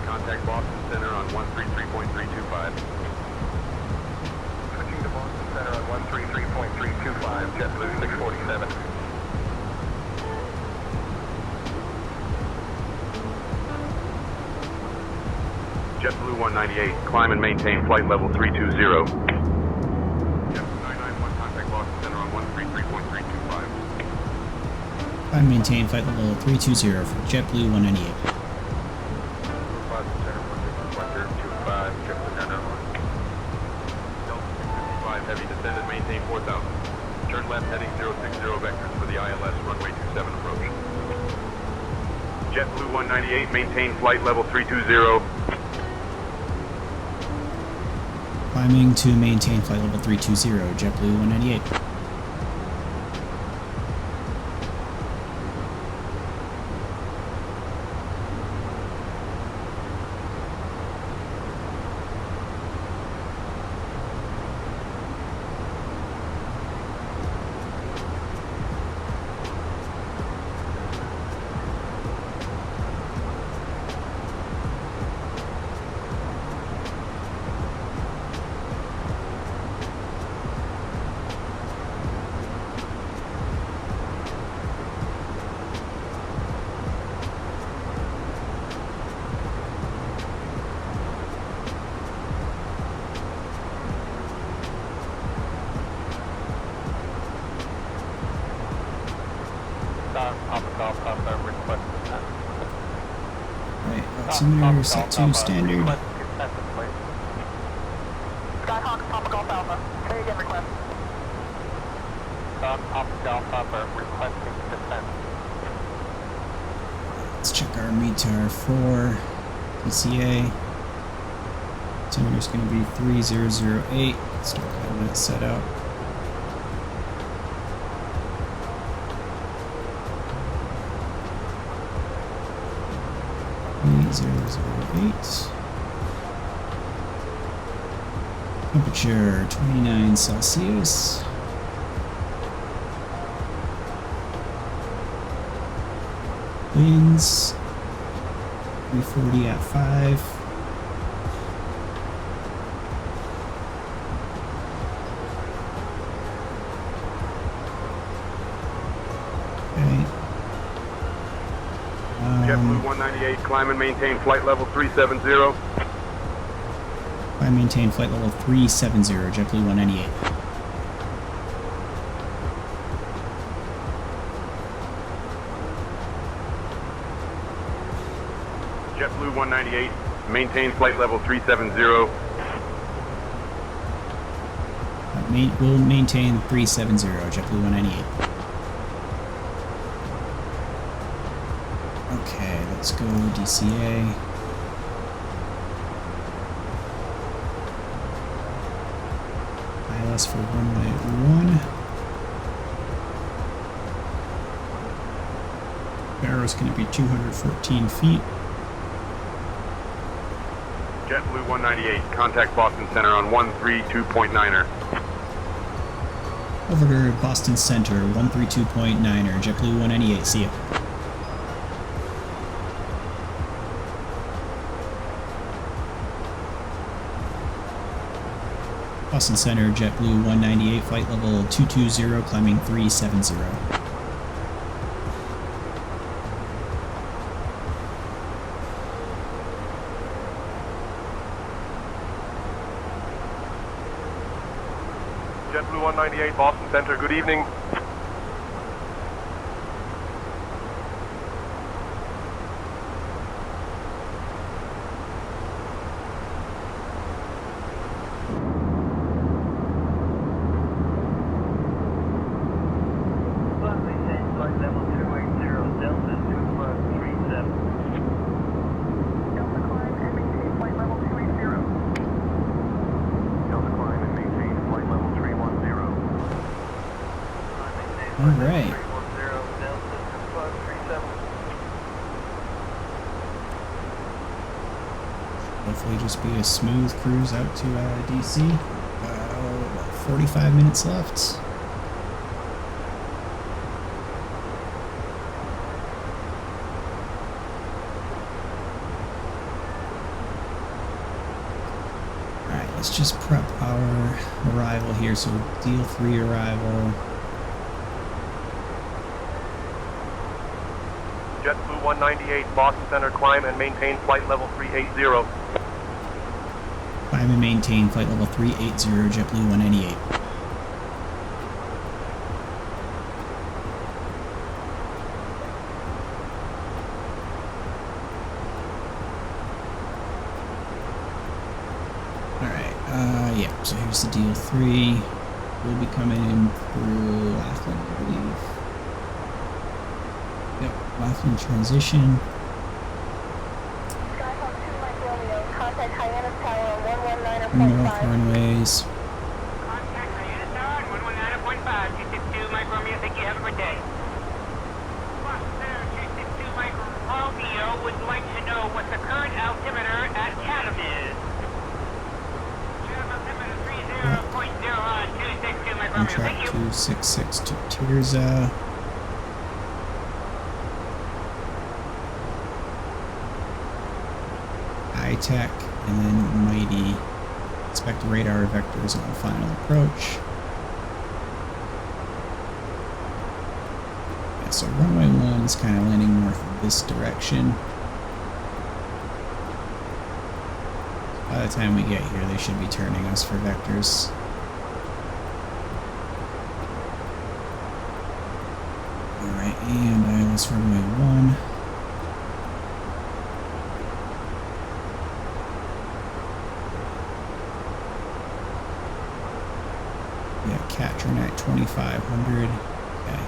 Speaker 17: Contact Boston Center on 133.325.
Speaker 3: Switching to Boston Center on 133.325, JetBlue 647.
Speaker 17: JetBlue 198, climb and maintain flight level 320. JetBlue 991, contact Boston Center on 133.325.
Speaker 1: Climb maintain flight level 320 for JetBlue 198.
Speaker 17: Heavy descended, maintain 4,000. Turn left heading 060 vectors for the ILS runway 27 approach. JetBlue 198, maintain flight level 320.
Speaker 1: Climbing to maintain flight level 320, JetBlue 198. Right, altimeter set to standard.
Speaker 10: Skyhawk, Papa Golf Alpha. Say again, request. Papa Golf Alpha, requesting descent.
Speaker 1: Let's check our METAR 4 PCA. Altimeter's going to be 3008. Start having it set out. Temperature 29 Celsius. Winds 340 at 5.
Speaker 17: JetBlue 198, climb and maintain flight level 370.
Speaker 1: I maintain flight level 370, JetBlue 198.
Speaker 17: JetBlue 198, maintain flight level 370.
Speaker 1: we'll maintain 370, JetBlue 198. Okay, let's go DCA. ILS for runway 1. Barrow's going to be 214 feet.
Speaker 17: JetBlue 198, contact Boston Center on 132.9er.
Speaker 1: Over to Boston Center, 132.9er, JetBlue 198, see ya. Boston Center, JetBlue 198, flight level 220, climbing 370.
Speaker 17: JetBlue 198, Boston Center, good evening.
Speaker 1: Alright. Hopefully just be a smooth cruise out to DC. 45 minutes left. Alright, let's just prep our arrival here. So deal 3 arrival.
Speaker 17: JetBlue 198, Boston Center, climb and maintain flight level 380.
Speaker 1: Climb and maintain flight level 380, JetBlue 198. Alright, yeah, so here's the deal 3. We'll be coming in through Laughlin, I believe. Yep, Laughlin transition. North runways.
Speaker 16: Contact Hyannis Tower on 119.5, 262 Mike Romeo, thank you, have a good day. Boston Center, 262 Mike Romeo would like to know what the current altimeter at Chatham is. Chatham altimeter 30.0 on 262 Mike Romeo, thank you.
Speaker 1: 266 to Tirza. High-tech, and then Mighty. Expect radar vectors on final approach. Yeah, so runway 1 is kind of landing north of this direction. By the time we get here, they should be turning us for vectors. Alright, and ILS runway 1. Catching at 2,500. Okay.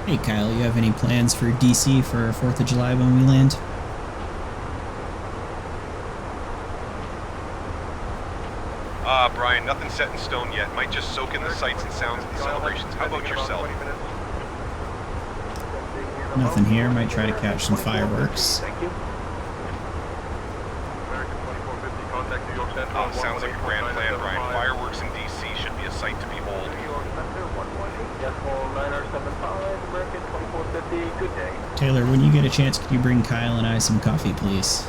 Speaker 1: Hey Kyle, you have any plans for DC for 4th of July when we land?
Speaker 18: set in stone yet. Might just soak in the sights and sounds of the celebrations. How about yourself?
Speaker 1: Nothing here. Might try to catch some fireworks.
Speaker 11: Thank you. American 2450, contact New York Central.
Speaker 18: Sounds like a grand plan, Brian. Fireworks in D.C. should be a sight to behold.
Speaker 11: New York Center, 118.975, American 2450, good day.
Speaker 1: Taylor, when you get a chance, could you bring Kyle and I some coffee, please?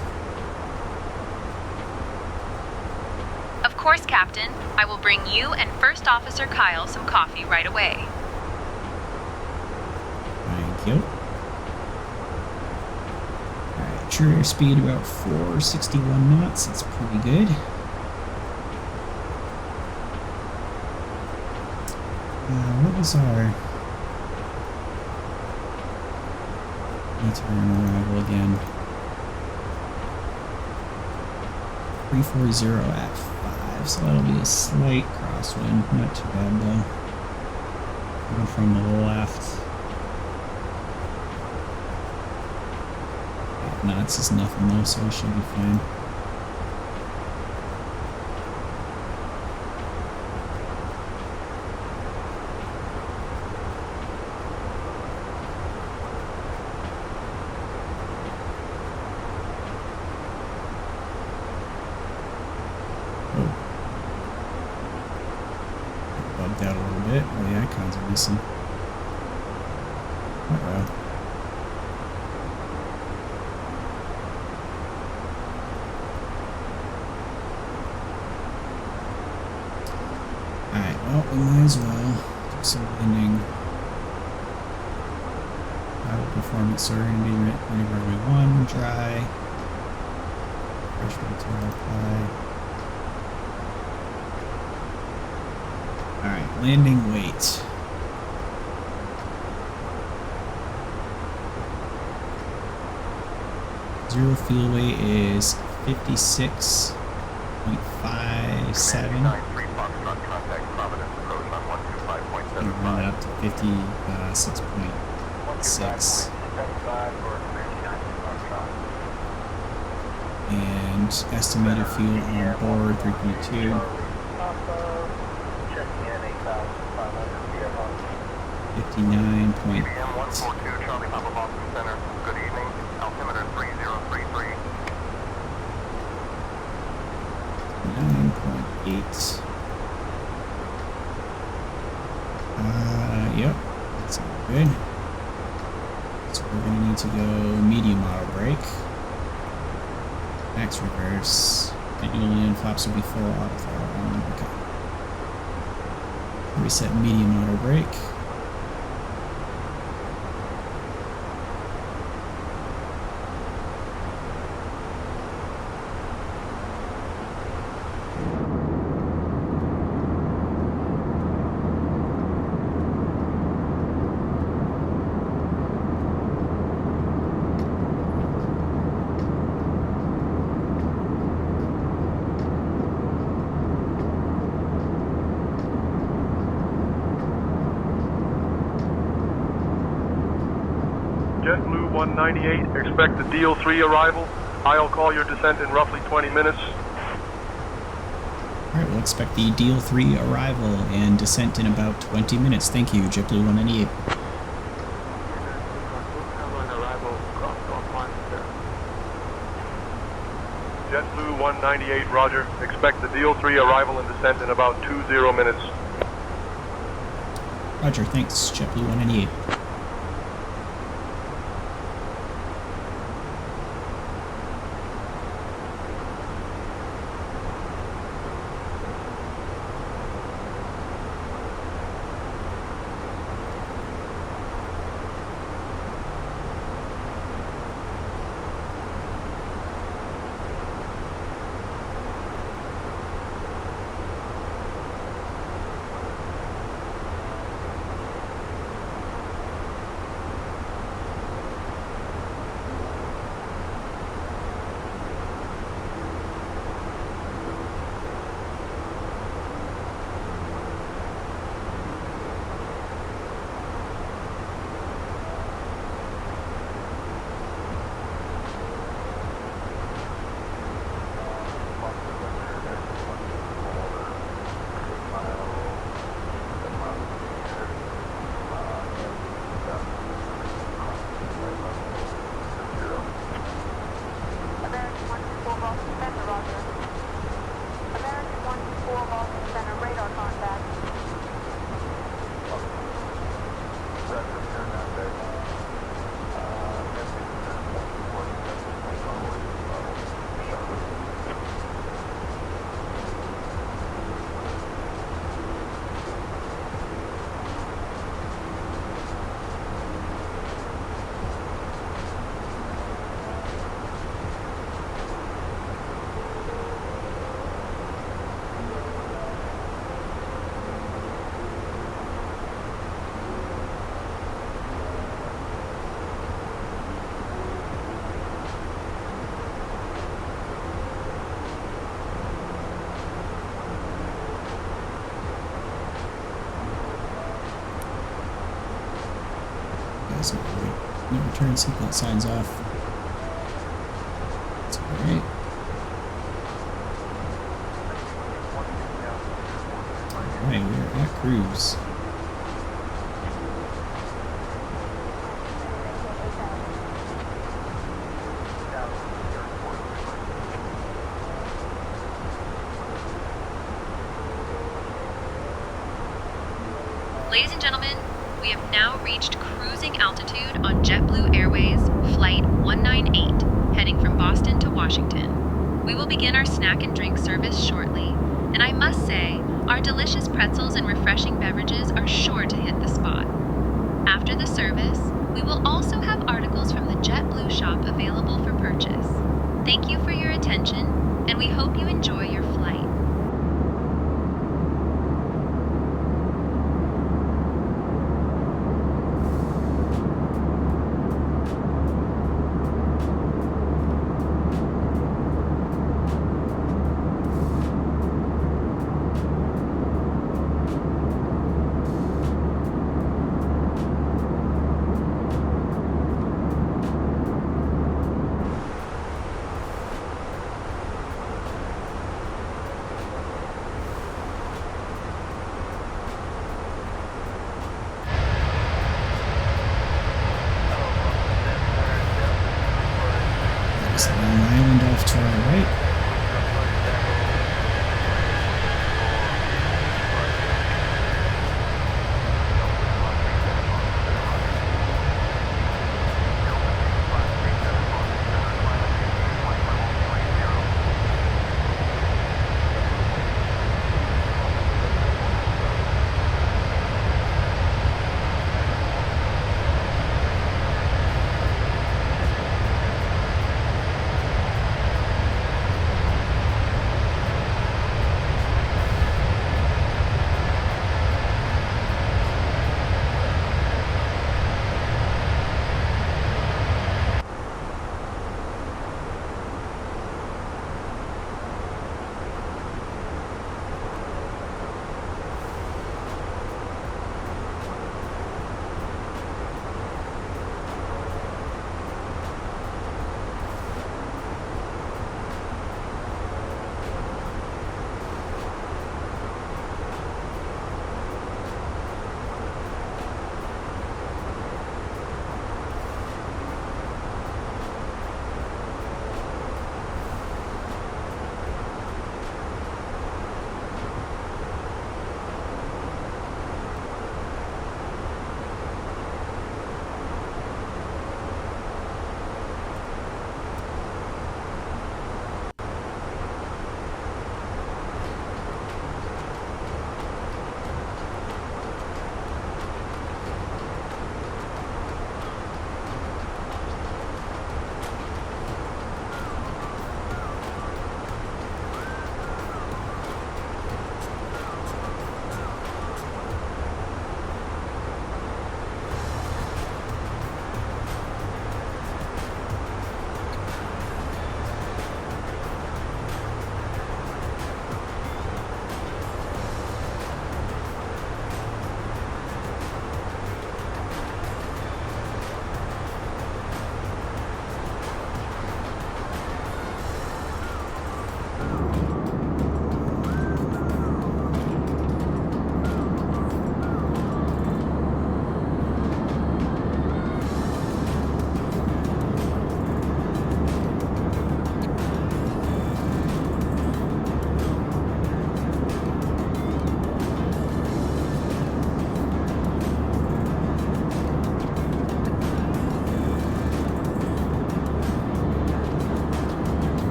Speaker 9: Of course, Captain. I will bring you and First Officer Kyle some coffee right away.
Speaker 1: Thank you. Alright, true airspeed about 461 knots. That's pretty good. What was our return arrival again? 340 at 5, so that'll be a slight crosswind. Not too bad though. Coming from the left. 5 knots is nothing though, so we should be fine. Bugged out a little bit. Oh, the icons are missing. Uh-oh. Alright, well, we might as well do some landing. Pilot performance, so we're going to be running runway 1, dry. Pressure material apply. Alright, landing weight. Zero fuel weight is 56.57. And run it up to 56.6. And estimated fuel on board 3.2. 59.8.
Speaker 3: Charlie Papa Boston Center. Good evening. Altimeter 3033.
Speaker 1: 9.8. Yep. That's not good. So we're going to need to go medium auto brake. Max reverse. Manual land flaps will be full auto throttle. Okay. Reset medium auto brake.
Speaker 11: JetBlue 198, expect the Deal 3 arrival. I'll call your descent in roughly 20 minutes.
Speaker 1: Alright, we'll expect the Deal 3 arrival and descent in about 20 minutes. Thank you, JetBlue 198.
Speaker 11: JetBlue 198, roger. Expect the Deal 3 arrival and descent in about 20 minutes.
Speaker 1: Roger, thanks, JetBlue 198. Guys, no return seatbelt signs off. That's alright. Alright, we are at cruise.
Speaker 9: Ladies and gentlemen, we have now reached cruising altitude on JetBlue Airways Flight 198, heading from Boston to Washington. We will begin our snack and drink service shortly, and I must say, our delicious pretzels and refreshing beverages are sure to hit the spot. After the service, we will also have articles from the JetBlue shop available for purchase. Thank you for your attention, and we hope you enjoy your flight.
Speaker 1: There's Long Island off to our right.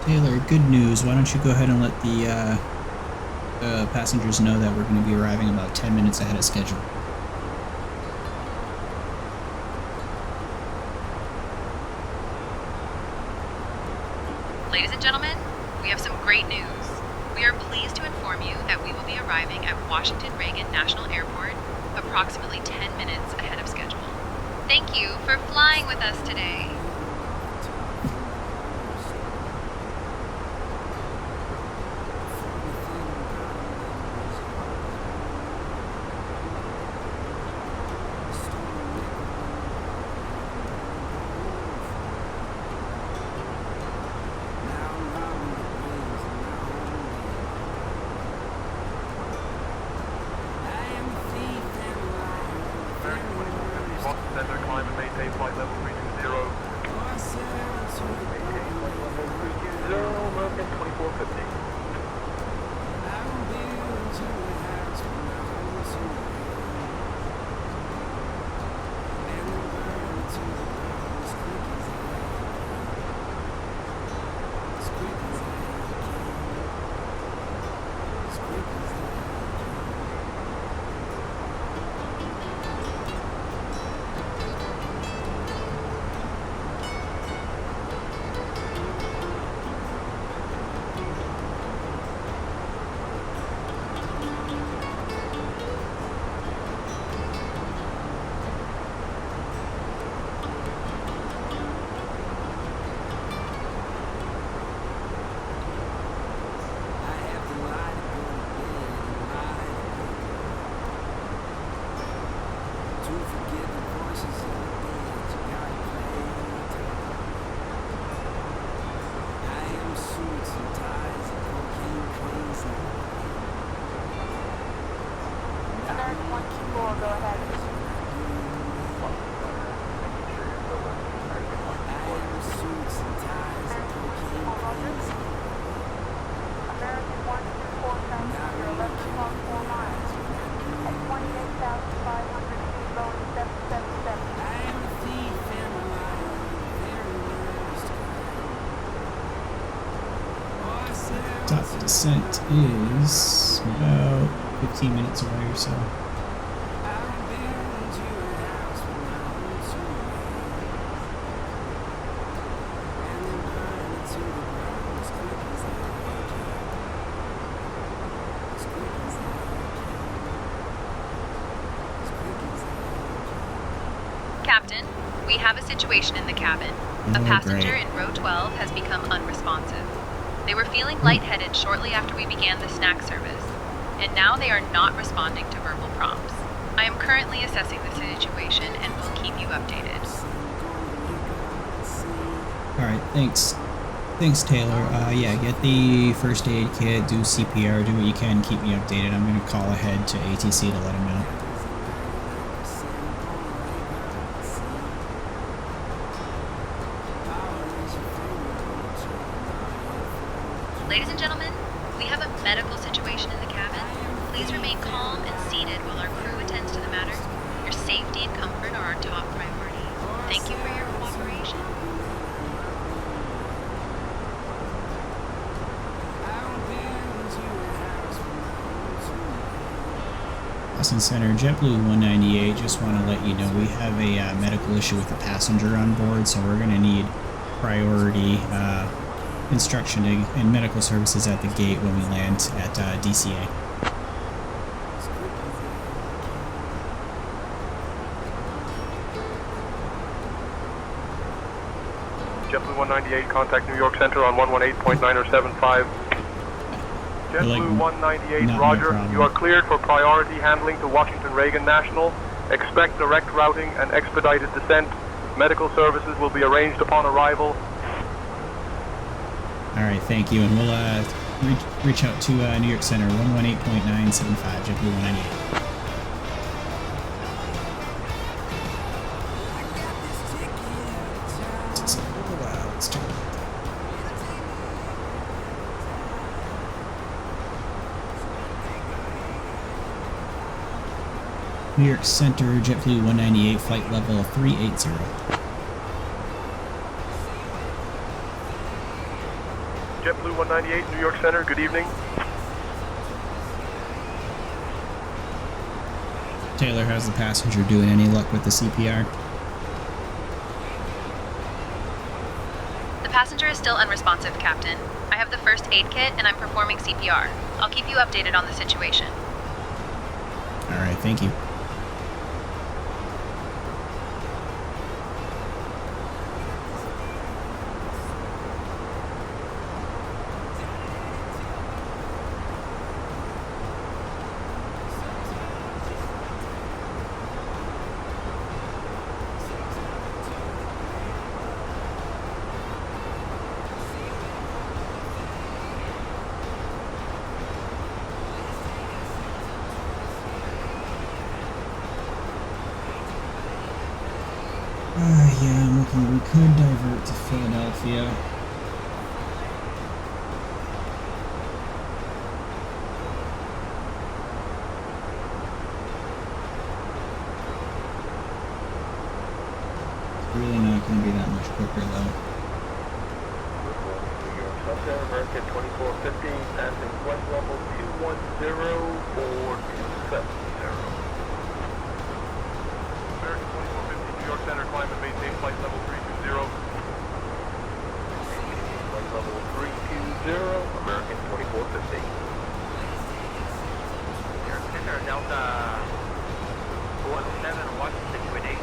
Speaker 1: Taylor, good news. Why don't you go ahead and let the passengers know that we're going to be arriving about 10 minutes ahead of schedule.
Speaker 9: Ladies and gentlemen, we have some great news. We are pleased to inform you that we will be arriving at Washington Reagan National Airport approximately 10 minutes ahead of schedule. Thank thank you for flying with us today.
Speaker 17: Boston Center, climb and maintain flight level 320. Maintain flight level 320, American 2450.
Speaker 1: Top descent is about 15 minutes away or so.
Speaker 9: Captain, we have a situation in the cabin. A passenger in row 12 has become unresponsive. They were feeling lightheaded shortly after we began the snack service, and now they are not responding to verbal prompts. I am currently assessing the situation and will keep you updated.
Speaker 1: Alright, thanks. Thanks, Taylor. Yeah, get the first aid kit, do CPR, do what you can, keep me updated. I'm going to call ahead to ATC to let them know.
Speaker 9: Ladies and gentlemen, we have a medical situation in the cabin. Please remain calm and seated while our crew attends to the matter. Your safety and comfort are our top priority. Thank you for your cooperation.
Speaker 1: Boston Center, JetBlue 198, just want to let you know we have a medical issue with a passenger on board, so we're going to need priority instruction and medical services at the gate when we land at DCA.
Speaker 17: JetBlue 198, contact New York Center on 118.975. JetBlue 198, roger. You are cleared for priority handling to Washington Reagan National. Expect direct routing and expedited descent. Medical services will be arranged upon arrival.
Speaker 1: Alright, thank you, and we'll reach out to New York Center, 118.975, JetBlue 198. New York Center, JetBlue 198, flight level 380.
Speaker 17: JetBlue 198, New York Center, good evening.
Speaker 1: Taylor, how's the passenger doing? Any luck with the CPR?
Speaker 9: The passenger is still unresponsive, Captain. I have the first aid kit and I'm performing CPR. I'll keep you updated on the situation.
Speaker 1: Alright, thank you. Yeah, I'm looking. We could divert to Philadelphia. It's really not going to be that much quicker, though.
Speaker 11: American 2450, passing flight level 210-4270.
Speaker 17: American 2450, New York Center, climb and maintain flight level 320.
Speaker 11: Flight level 320, American 2450.
Speaker 5: New York Center, Delta 17, what's the situation?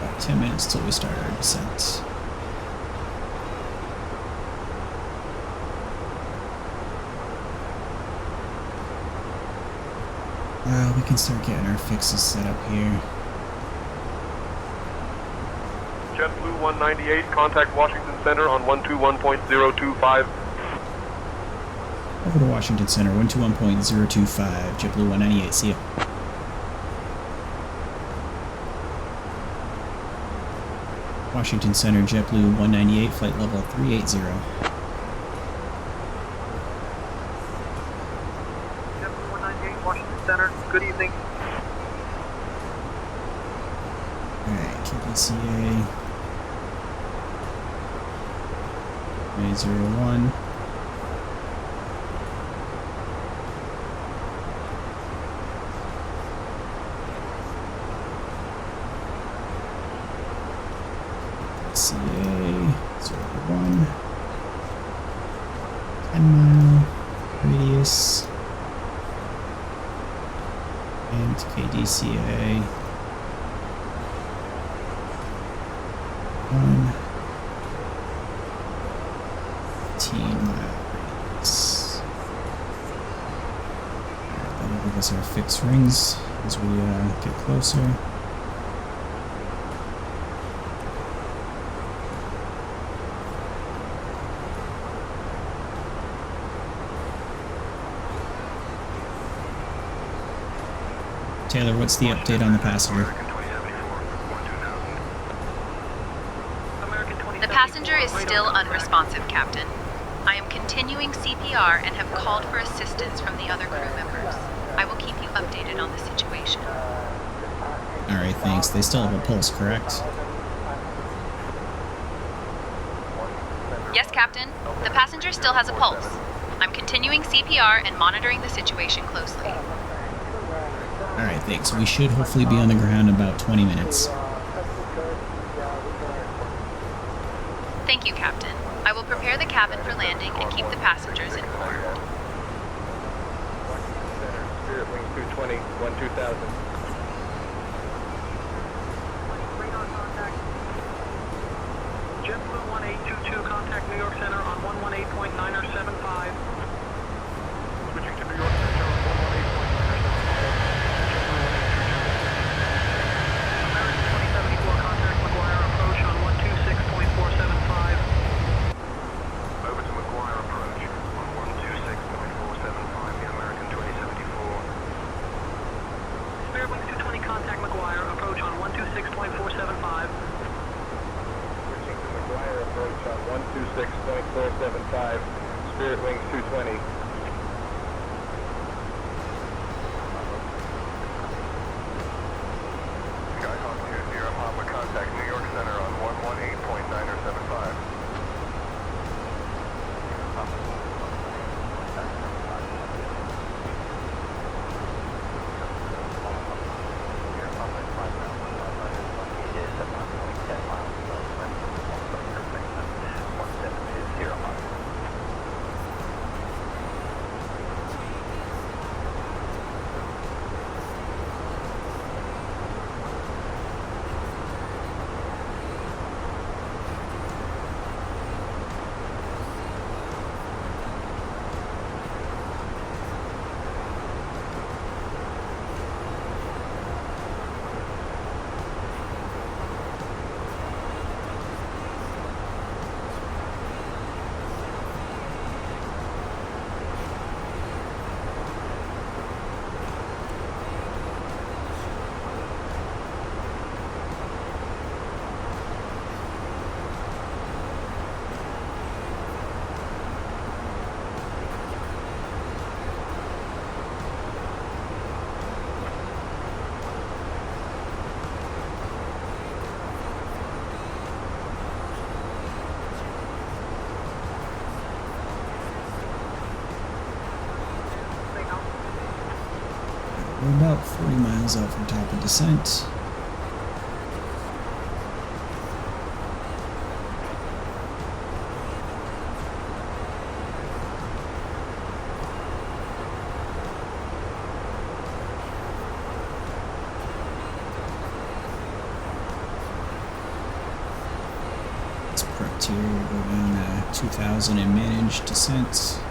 Speaker 1: About 10 minutes till we start our descent. We can start getting our fixes set up here.
Speaker 17: JetBlue 198, contact Washington Center on 121.025.
Speaker 1: Over to Washington Center, 121.025, JetBlue 198, see ya. Washington Center, JetBlue 198, flight level 380.
Speaker 17: JetBlue 198, Washington Center, good evening.
Speaker 1: Alright, KDCA. 901. CA01, 10-mile radius, and KDCA 15-mile radius. That'll give us our fixed rings as we get closer. Taylor, what's the update on the passenger?
Speaker 9: The passenger is still unresponsive, Captain. I am continuing CPR and have called for assistance from the other crew members. I will keep you updated on the situation.
Speaker 1: Alright, thanks. They still have a pulse, correct?
Speaker 9: Yes, Captain. The passenger still has a pulse. I'm continuing CPR and monitoring the situation closely.
Speaker 1: Alright, thanks. We should hopefully be on the ground in about 20 minutes.
Speaker 9: Thank you, Captain. I will prepare the cabin for landing and keep the passengers informed.
Speaker 11: Spirit Wings 220, 12000.
Speaker 17: JetBlue 1822, contact New York Center on 118.975. Switching to New York Center on 118.975. American 2074, contact McGuire, approach on 126.475. Over to McGuire, approach on 126.475, the American 2074. Spirit Wings 220, contact McGuire, approach on 126.475.
Speaker 11: McGuire approach on 126.475, Spirit Wings 220.
Speaker 3: Skyhawk 20 Papa, contact New York Center on 118.975.
Speaker 1: We're about 40 miles out from top of descent. It's prepped here. We're going 2,000 and managed descent.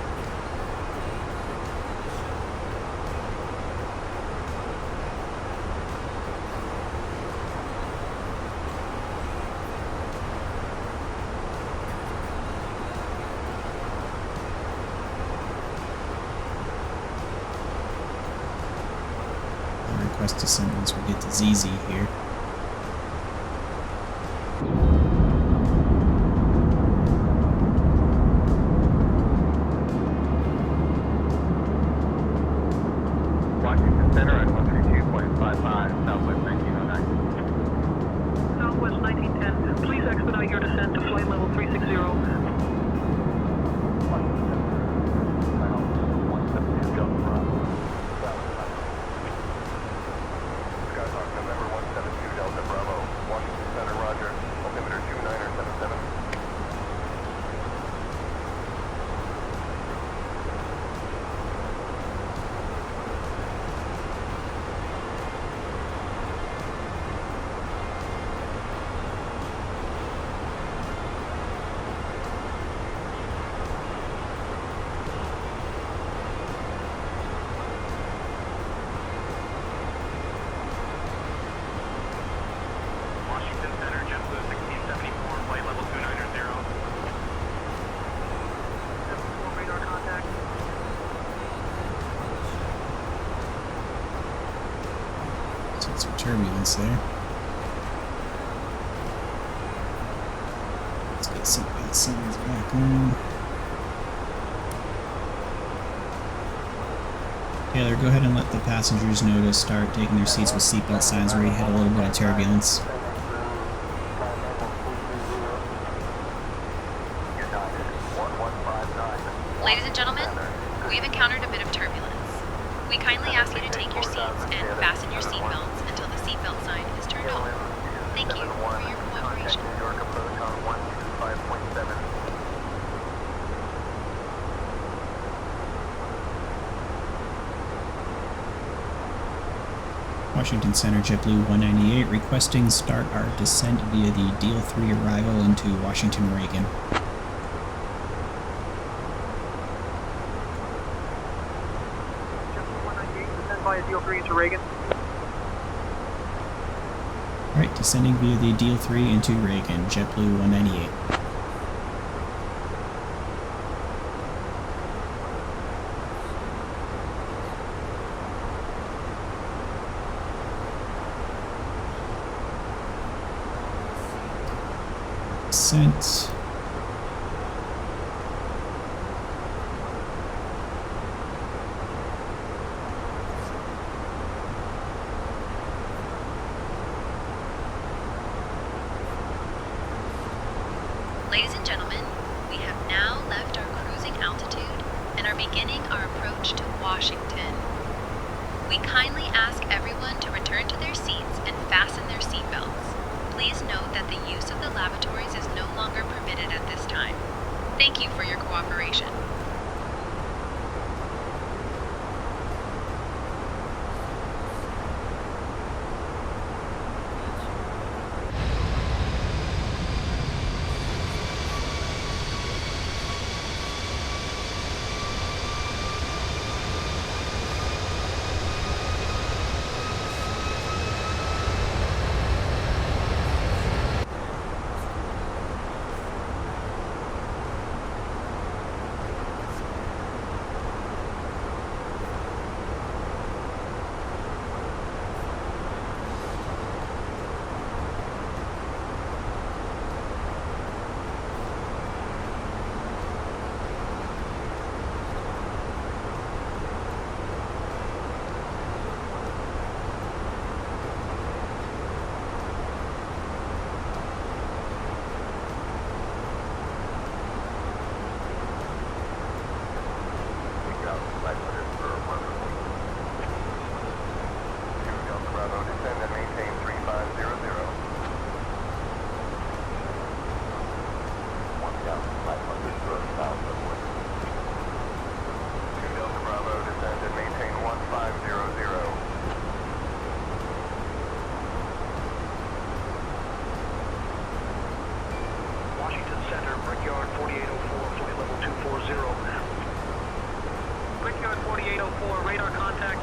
Speaker 1: Request descent once we get to ZZ here.
Speaker 3: Washington Center at 132.55, Southwest 1909.
Speaker 19: Southwest 1910, please expedite your descent to flight level 360.
Speaker 1: Some turbulence there. Let's get seatbelt signs back on. Taylor, go ahead and let the passengers know to start taking their seats with seatbelt signs where you hit a little bit of turbulence.
Speaker 9: Ladies and gentlemen, we've encountered a bit of turbulence. We kindly ask you to take your seats and fasten your seatbelts until the seatbelt sign is turned on. Thank you for your cooperation.
Speaker 3: New York approach on 125.7.
Speaker 1: Washington Center, JetBlue 198, requesting start our descent via the Deal 3 arrival into Washington Reagan.
Speaker 19: Via Deal 3 into Reagan.
Speaker 1: Alright, descending via the Deal 3 into Reagan, JetBlue 198. Descent.
Speaker 9: Ladies and gentlemen, we have now left our cruising altitude and are beginning our approach to Washington. We kindly ask everyone to return to their seats and fasten their seatbelts. Please note that the use of the lavatories is no longer permitted at this time. Thank you for your cooperation.
Speaker 19: radar contact.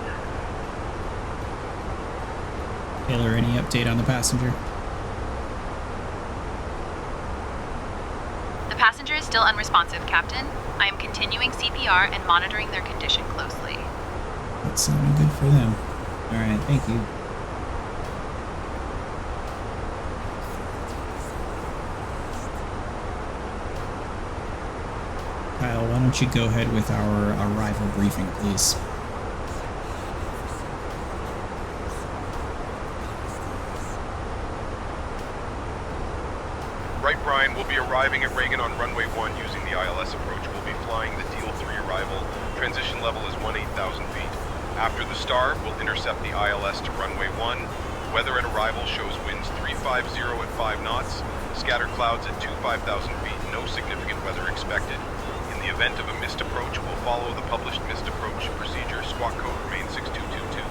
Speaker 1: Taylor, any update on the passenger?
Speaker 9: The passenger is still unresponsive, Captain. I am continuing CPR and monitoring their condition closely.
Speaker 1: That sounded good for them. Alright, thank you. Kyle, why don't you go ahead with our arrival briefing, please?
Speaker 18: Right, Brian, we'll be arriving at Reagan on runway 1 using the ILS approach. We'll be flying the Teal 3 arrival. Transition level is 18,000 feet. After the star, we'll intercept the ILS to runway 1. Weather at arrival shows winds 350 at 5 knots, scattered clouds at 5,000 feet, no significant weather expected. In the event of a missed approach, we'll follow the published missed approach procedure. Squawk code remains 6222,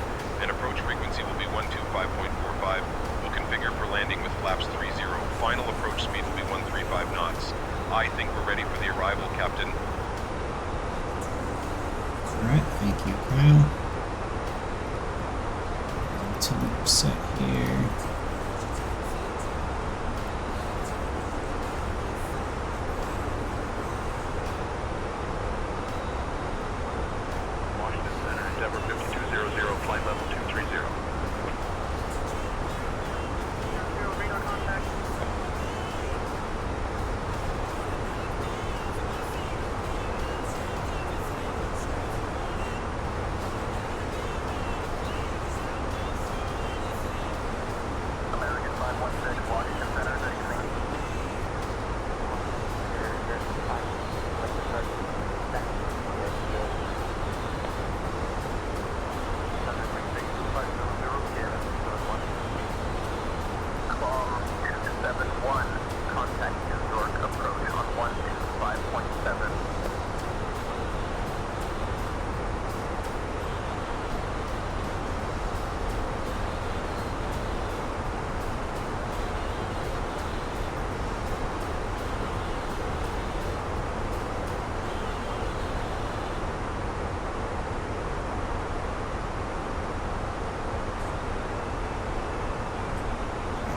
Speaker 18: and approach frequency will be 125.45. We'll configure for landing with flaps 30. Final approach speed will be 135 knots. I think we're ready for the arrival, Captain.
Speaker 1: Alright, thank you, Kyle. Altimeter set here.
Speaker 18: Washington Center, Endeavour 5200, flight level 230.
Speaker 19: Radar contact.
Speaker 3: American 516, Washington Center, good evening. Call 271, contact New York, approach on 125.7.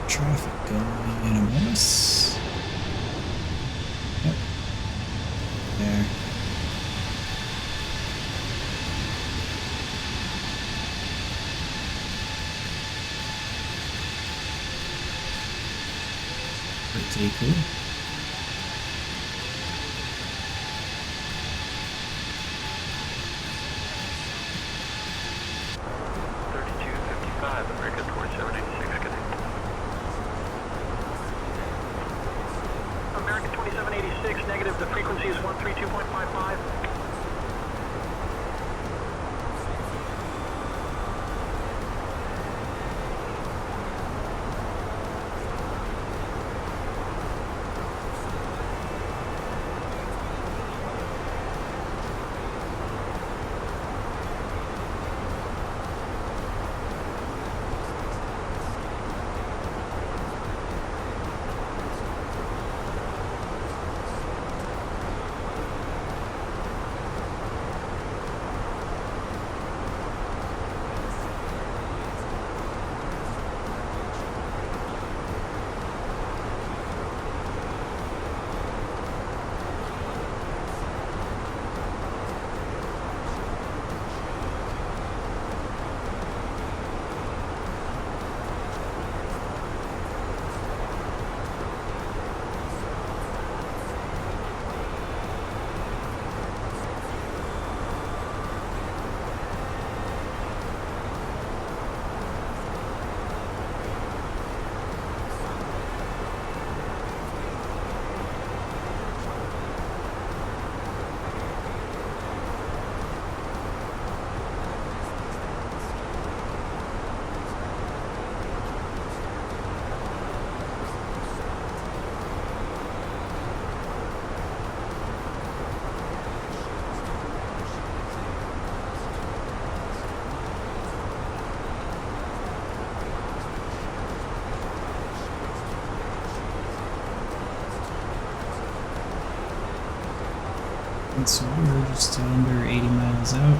Speaker 1: Traffic going in a mess. Yep. There. Pretty cool.
Speaker 18: American 2786, connect.
Speaker 19: American 2786, negative. The frequency is 132.55.
Speaker 1: And so we're just under 80 miles out.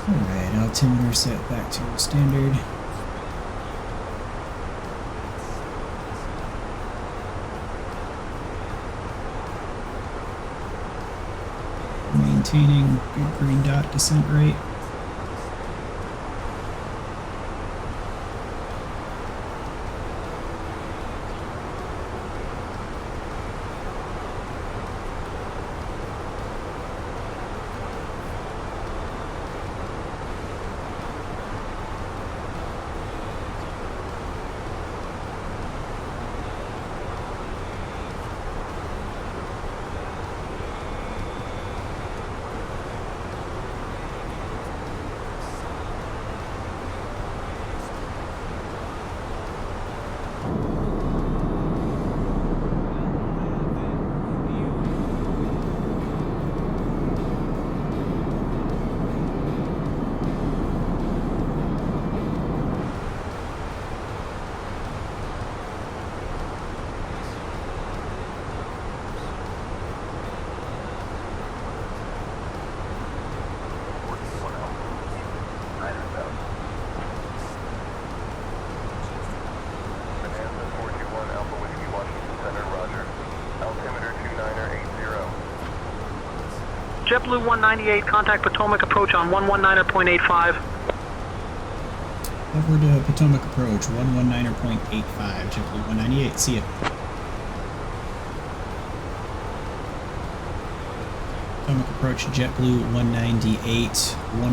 Speaker 1: Alright, altimeter set back to standard. Maintaining good green dot descent rate.
Speaker 19: JetBlue 198, contact Potomac approach on 119.85.
Speaker 1: Over to Potomac approach, 119.85, JetBlue 198, see ya. Potomac approach, JetBlue 198,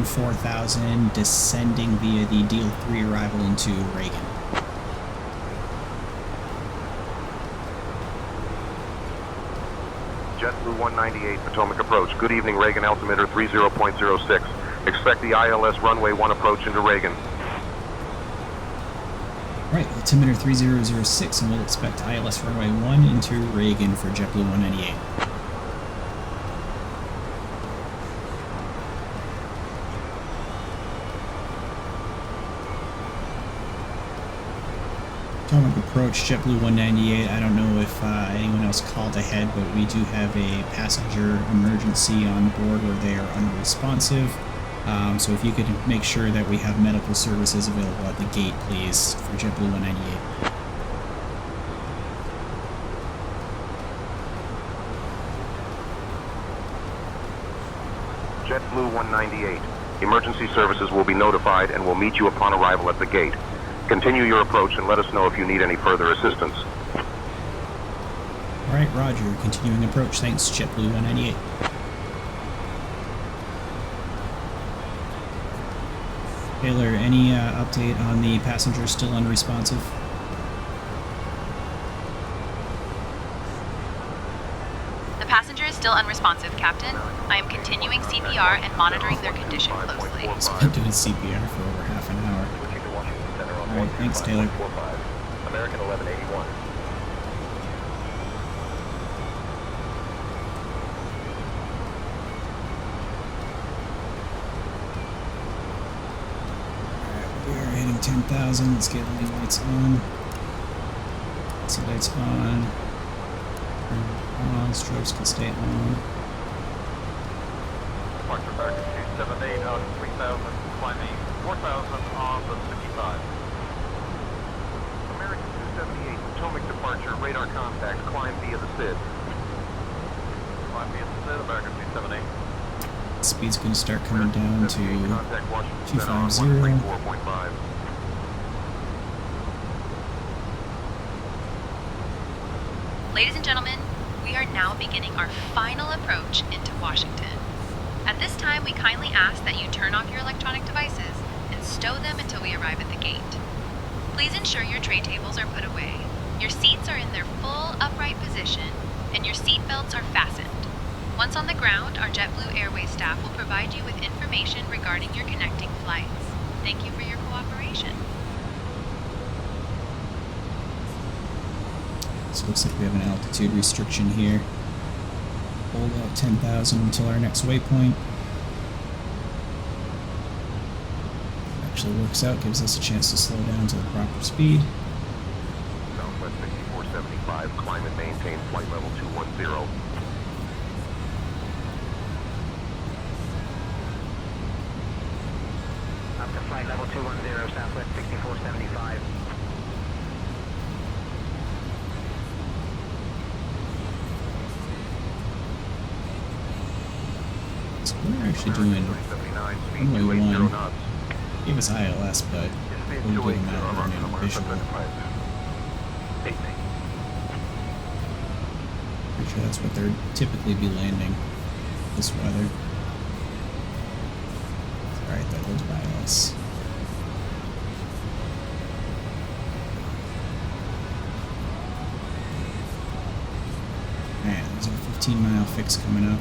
Speaker 1: 14,000, descending via the Deal 3 arrival into Reagan.
Speaker 20: JetBlue 198, Potomac approach. Good evening, Reagan, altimeter 30.06. Expect the ILS runway 1 approach into Reagan.
Speaker 1: Right, altimeter 3006, and we'll expect ILS runway 1 into Reagan for JetBlue 198. Potomac approach, JetBlue 198. I don't know if anyone else called ahead, but we do have a passenger emergency on board where they are unresponsive. So if you could make sure that we have medical services available at the gate, please, for JetBlue 198.
Speaker 20: JetBlue 198. Emergency services will be notified and will meet you upon arrival at the gate. Continue your approach and let us know if you need any further assistance.
Speaker 1: Alright, roger. Continuing approach. Thanks, JetBlue 198. Taylor, any update on the passenger still unresponsive?
Speaker 9: The passenger is still unresponsive, Captain. I am continuing CPR and monitoring their condition closely.
Speaker 1: It's been doing CPR for over half an hour. Alright, thanks, Taylor.
Speaker 3: American 1181.
Speaker 1: We are hitting 10,000. Let's get all the lights on. See lights on. Turn on. Strobes can stay on.
Speaker 11: Departure back to 278 out of 3,000, climbing 4,000 on the 55. American 278, Potomac departure, radar contact, climb via the SID. Climb via the SID, American 278.
Speaker 1: Speed's going to start coming down to 250.
Speaker 9: Ladies and gentlemen, we are now beginning our final approach into Washington. At this time, we kindly ask that you turn off your electronic devices and stow them until we arrive at the gate. Please ensure your tray tables are put away, your seats are in their full upright position, and your seat belts are fastened. Once on the ground, our JetBlue Airways staff will provide you with information regarding your connecting flights. Thank you for your cooperation.
Speaker 1: So it looks like we have an altitude restriction here. Hold out 10,000 until our next waypoint. Actually works out, gives us a chance to slow down to the proper speed.
Speaker 20: Southwest 6475, climb and maintain flight level 210.
Speaker 10: to flight level 210, Southwest 6475.
Speaker 1: So we're actually doing runway 1. Gave us ILS, but we'll give them out on a visual. Pretty sure that's what they'd typically be landing this weather. Alright, that goes by us. Man, there's a 15-mile fix coming up.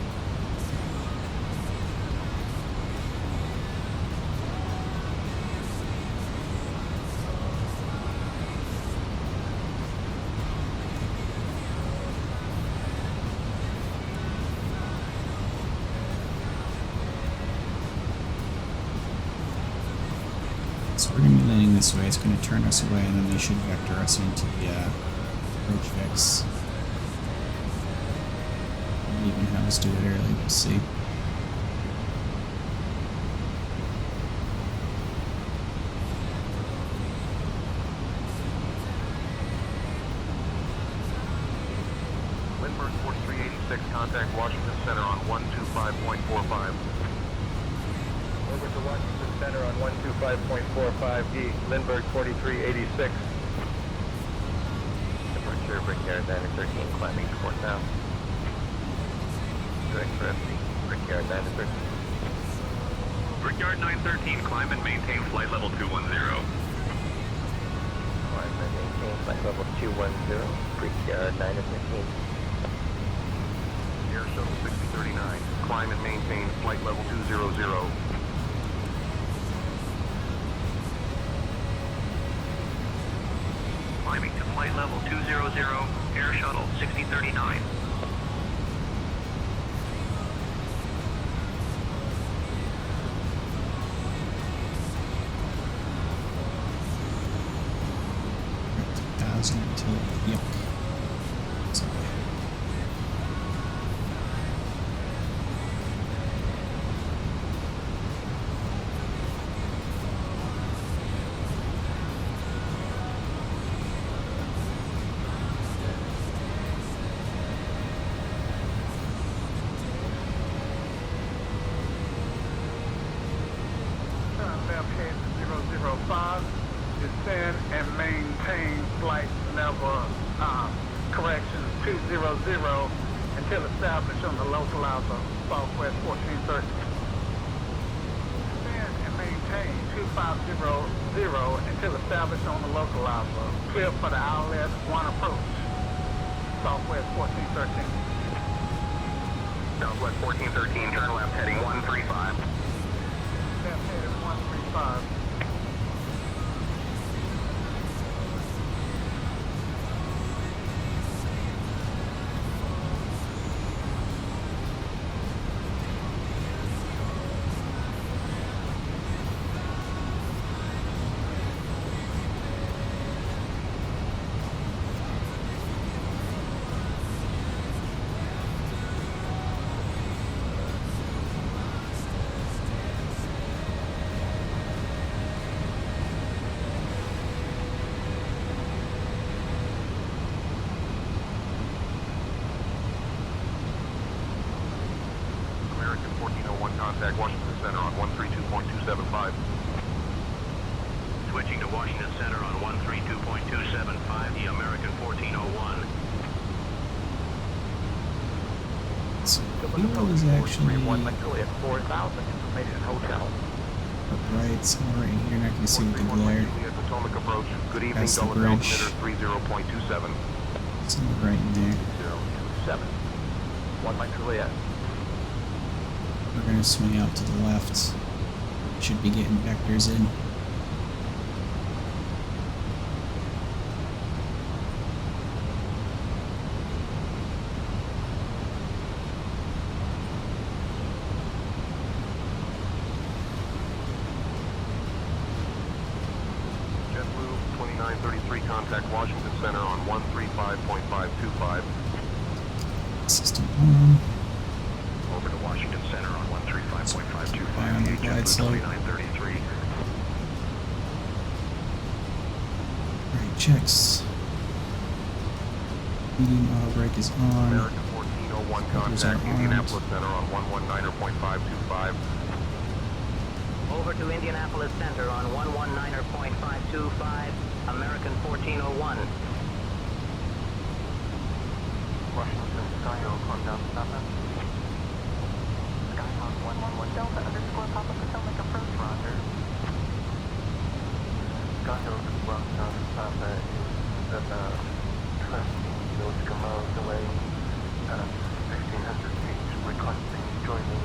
Speaker 1: So we're going to be landing this way, it's going to turn us away, and then they should vector us into the approach fix. Maybe even have us do it early, we'll see.
Speaker 20: Lindbergh 4386, contact Washington Center on 125.45.
Speaker 11: Over to Washington Center on 125.45D, Lindbergh 4386.
Speaker 5: Departure, Brickyard 913, climbing to 4000. Direct for FD, Brickyard 913.
Speaker 4: Brickyard 913, climb and maintain flight level 210.
Speaker 5: Climb and maintain flight level 210, Brickyard 913.
Speaker 20: Air Shuttle 6039, climb and maintain flight level 200.
Speaker 15: Climbing to flight level 200, Air Shuttle 6039.
Speaker 1: Until yep. Sorry.
Speaker 8: Left head 005, descend and maintain flight level, corrections 200 until established on the localizer, Southwest 1430. Descend and maintain 2500 until established on the localizer, clear for the ILS 1 approach, Southwest 1413.
Speaker 20: Southwest 1413, turn left heading 135.
Speaker 8: Left headed 135.
Speaker 20: Contact Washington Center on 132.275.
Speaker 15: Switching to Washington Center on 132.275, the American 1401.
Speaker 1: So fuel is actually
Speaker 11: Juliet 4000, information hotel.
Speaker 1: right somewhere in here. You're not going to see with the glare.
Speaker 20: Potomac approach. Good evening,
Speaker 1: That's the
Speaker 20: Dulles
Speaker 1: bridge.
Speaker 20: altimeter 30.27.
Speaker 1: Somewhere right in there.
Speaker 11: 027. 1 Mike Juliet.
Speaker 1: We're going to swing out to the left. Should be getting vectors in.
Speaker 20: JetBlue 2933, contact Washington Center on 135.525.
Speaker 1: System on.
Speaker 15: Over to Washington Center on 135.525,
Speaker 1: Glide slope.
Speaker 15: 2933.
Speaker 1: checks. Medium auto brake is on.
Speaker 20: American 1401 contact Indianapolis Center on 119.525.
Speaker 10: Over to Indianapolis Center on 119.525, American 1401.
Speaker 3: Washington, Skyhawk, countdown 7. Skyhawk 111 Delta underscore Papa Potomac approach, roger. Skyhawk 1 Papa is at 20 miles away, 1,500 feet, requesting joining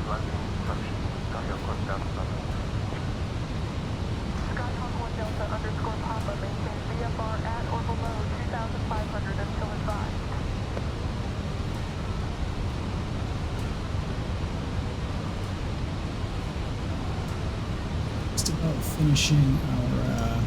Speaker 3: landing instructions. Skyhawk 1 Delta. Skyhawk 1 Delta underscore Papa maintains VFR at or below 2,500 until advised.
Speaker 1: Just about finishing our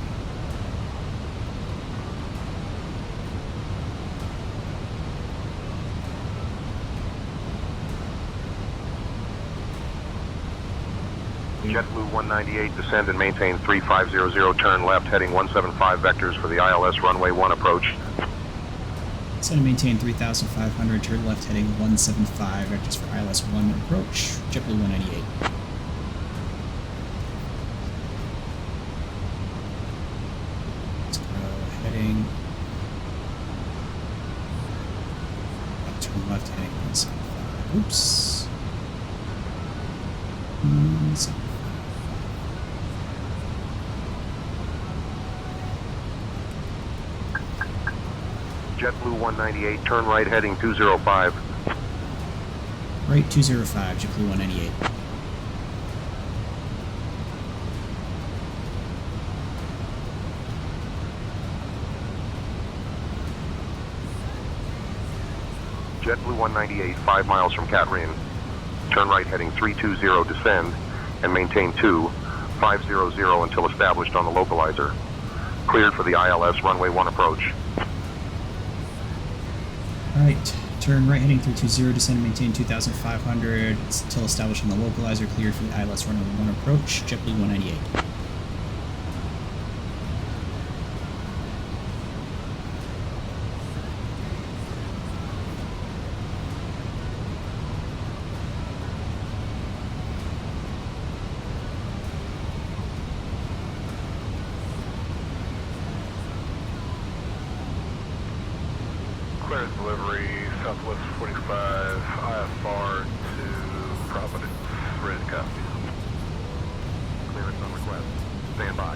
Speaker 20: JetBlue 198, descend and maintain 3500, turn left, heading 175 vectors for the ILS runway 1 approach.
Speaker 1: Descend and maintain 3,500, turn left heading 175 vectors for ILS 1 approach. JetBlue 198. Let's go heading. Turn left heading 175. Oops. 175.
Speaker 20: JetBlue 198, turn right heading 205.
Speaker 1: Right 205, JetBlue 198.
Speaker 20: JetBlue 198, 5 miles from Catrin. Turn right heading 320, descend, and maintain 2500 until established on the localizer. Cleared for the ILS runway 1 approach.
Speaker 1: Alright, turn right heading 320, descend and maintain 2,500 until established on the localizer, cleared for the ILS runway 1 approach, JetBlue 198.
Speaker 8: Clearance delivery, Southwest 45, IFR to Providence, ready to copy.
Speaker 20: Clearance on request. Stand by.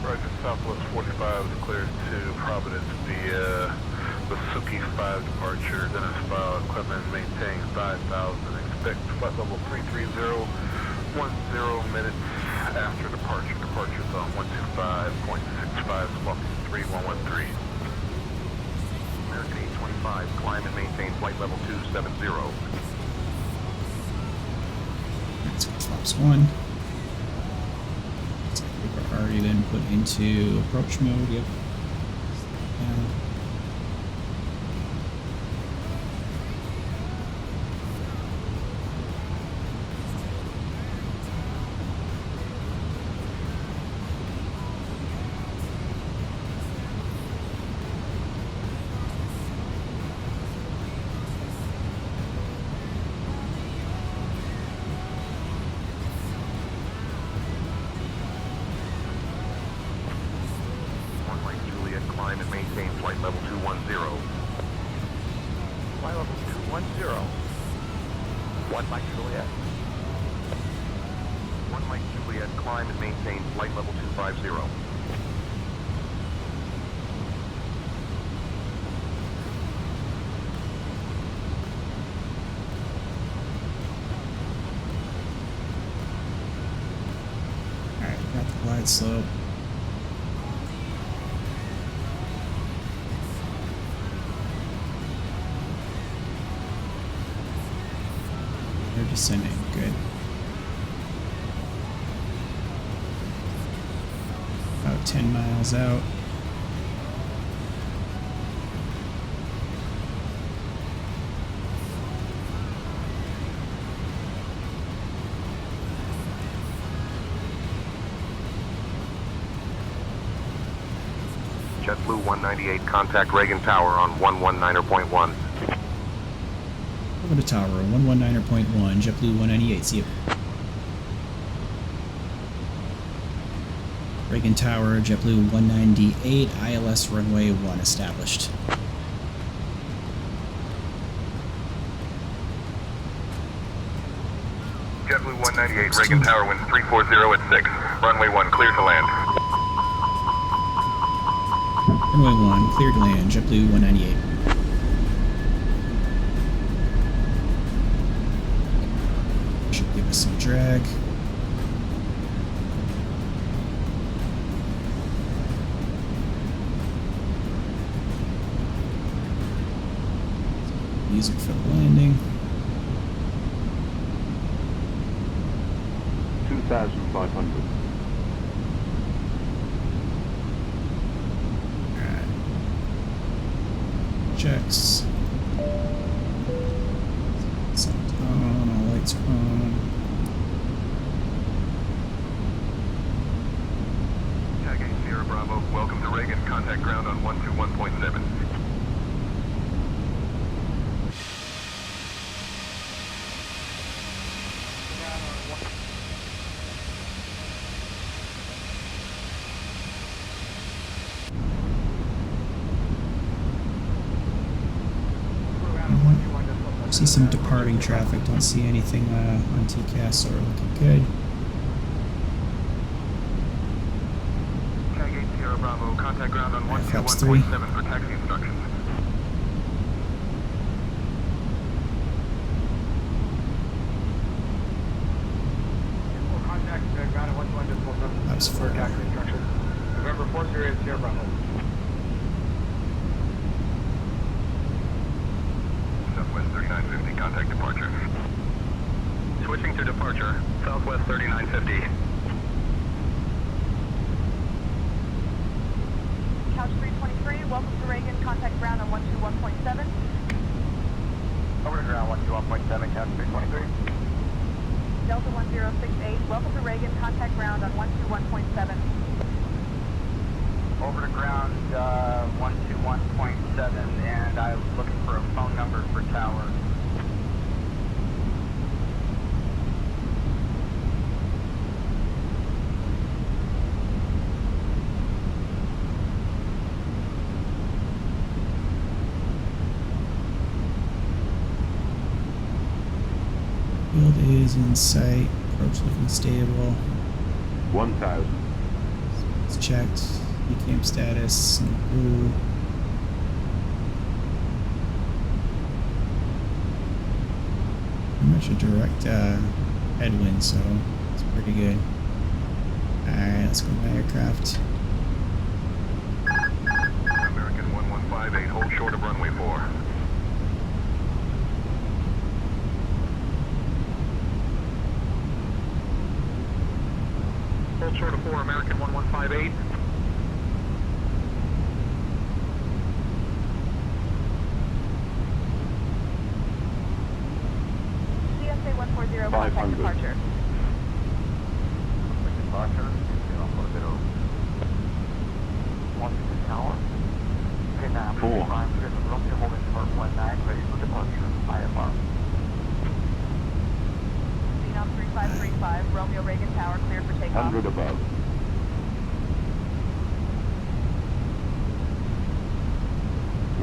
Speaker 8: Roger, Southwest 45 is cleared to Providence via the Suki 5 departure, Dennis file, equipment maintain 5,000, expect flight level 330, 10 minutes after departure. Departure zone 125.65, squawk 3113.
Speaker 20: American 825, climb and maintain flight level 270.
Speaker 1: That's flaps 1. Looks like we've already been put into approach mode, yep.
Speaker 20: Climb and maintain flight level 210.
Speaker 3: Flight level 210. 1 Mike Juliet.
Speaker 20: 1 Mike Juliet, climb and maintain flight level 250.
Speaker 1: Alright, we got the glide slope. They're descending, good. About 10 miles out.
Speaker 20: JetBlue 198, contact Reagan Tower on 119.1.
Speaker 1: Over to tower, 119.1, JetBlue 198, see you. Reagan Tower, JetBlue 198, ILS runway 1 established.
Speaker 4: JetBlue 198, Reagan Tower, winds 340 at 6. Runway 1, clear to land.
Speaker 1: Runway 1, cleared to land, JetBlue 198. Should give us some drag. Music for the landing.
Speaker 20: 2,500.
Speaker 1: Alright. Checks. Sound on, all lights are on.
Speaker 4: Tag 8 Sierra Bravo, welcome to Reagan, contact ground on 121.7.
Speaker 1: See some departing traffic, don't see anything on TCAS, so we're looking good.
Speaker 4: Tag 8 Sierra Bravo, contact ground on
Speaker 1: Flaps 3.
Speaker 4: 121.7 for taxi instructions.
Speaker 11: Contact ground at 121.7
Speaker 1: Flaps 4.
Speaker 11: for taxi instructions. November 408 Sierra Bravo.
Speaker 4: Southwest 3950, contact departure. Switching to departure, Southwest 3950.
Speaker 13: Couch 323, welcome to Reagan, contact ground on 121.7.
Speaker 3: Over to ground 121.7, Couch 323.
Speaker 13: Delta 1068, welcome to Reagan, contact ground on 121.7.
Speaker 3: Over to ground 121.7, and I was looking for a phone number for tower.
Speaker 1: Field is in sight, approach looking stable.
Speaker 20: 1,000.
Speaker 1: It's checked. Camp status, blue. Pretty much a direct headwind, so it's pretty good. Alright, let's go by aircraft.
Speaker 4: American 1158, hold short of runway 4.
Speaker 8: Hold short of 4, American 1158.
Speaker 13: CSA 140, contact departure.
Speaker 3: Departure, 040. Washington Tower. Vietnam
Speaker 20: 4.
Speaker 3: Romeo holding for 19, ready for departure, IFR.
Speaker 13: Phenom 3535, Romeo Reagan Tower, cleared for takeoff.
Speaker 20: 100 above.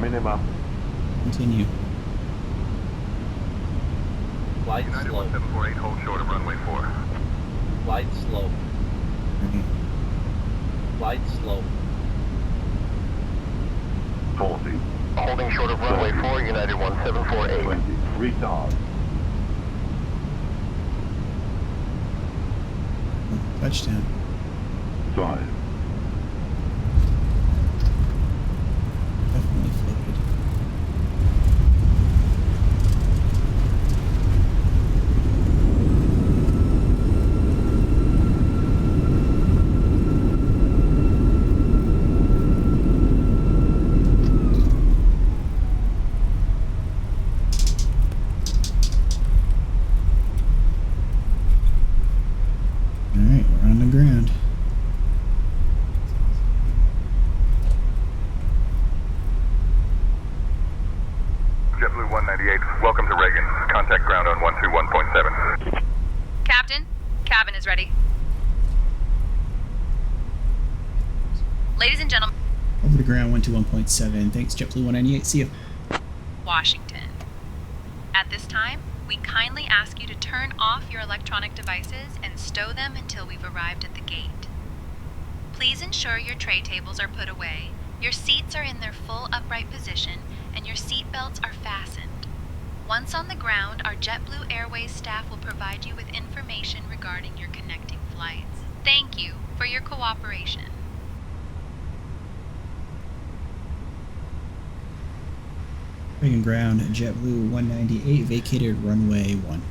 Speaker 20: Minima.
Speaker 1: Continue.
Speaker 21: Flight
Speaker 4: United
Speaker 21: slow.
Speaker 4: 1748, hold short of runway 4.
Speaker 21: Flight slow.
Speaker 1: Okay.
Speaker 21: Flight slow.
Speaker 20: 40.
Speaker 10: Holding short of runway 4, United 1748.
Speaker 20: 20. Retard.
Speaker 1: Touchdown.
Speaker 20: 5.
Speaker 1: Definitely floated. Alright, we're on the ground.
Speaker 4: 198, welcome to Reagan. Contact ground on 121.7.
Speaker 9: Captain, cabin is ready. Ladies and gentlemen.
Speaker 1: Over to ground 121.7. Thanks, JetBlue 198. See you.
Speaker 9: Washington. At this time, we kindly ask you to turn off your electronic devices and stow them until we've arrived at the gate. Please ensure your tray tables are put away, your seats are in their full upright position, and your seat belts are fastened. Once on the ground, our JetBlue Airways staff will provide you with information regarding your connecting flights. Thank you for your cooperation.
Speaker 1: Reagan ground, JetBlue 198, vacated runway 1.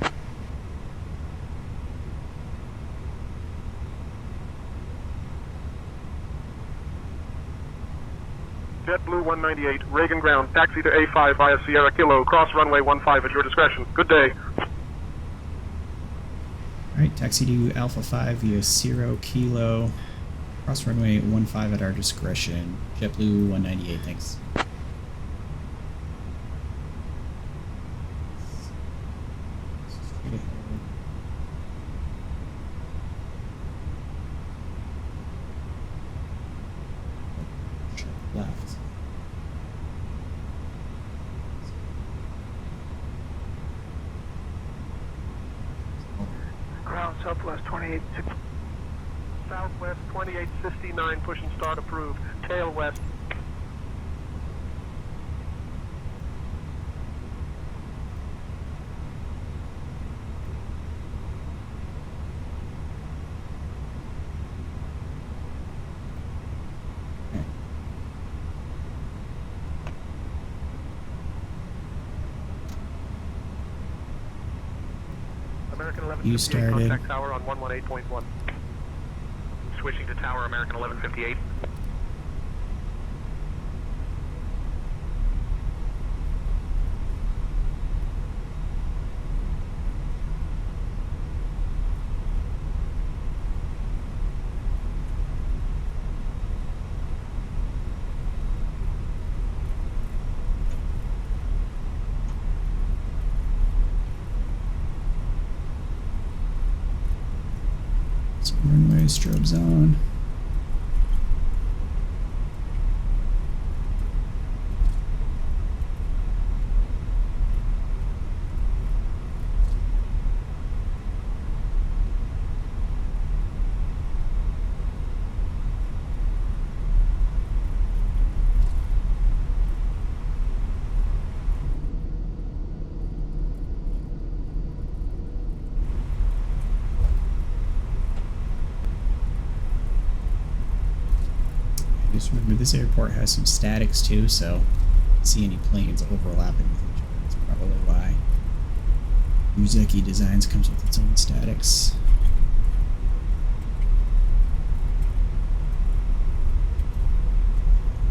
Speaker 17: JetBlue 198, Reagan ground, taxi to A5 via Sierra Kilo, cross runway 15 at your discretion. Good day.
Speaker 1: Alright, taxi to Alpha 5 via Sierra Kilo, cross runway 15 at our discretion. JetBlue 198, thanks. Left.
Speaker 8: Ground Southwest 28.
Speaker 17: Southwest 2859, push and start approved. Tail west. American 1158,
Speaker 1: You started.
Speaker 17: Contact tower on 118.1. Switching to tower, American 1158.
Speaker 1: Runway strobes on. Just remember this airport has some statics too, so see any planes overlapping with each other. That's probably why. Muzeki Designs comes with its own statics.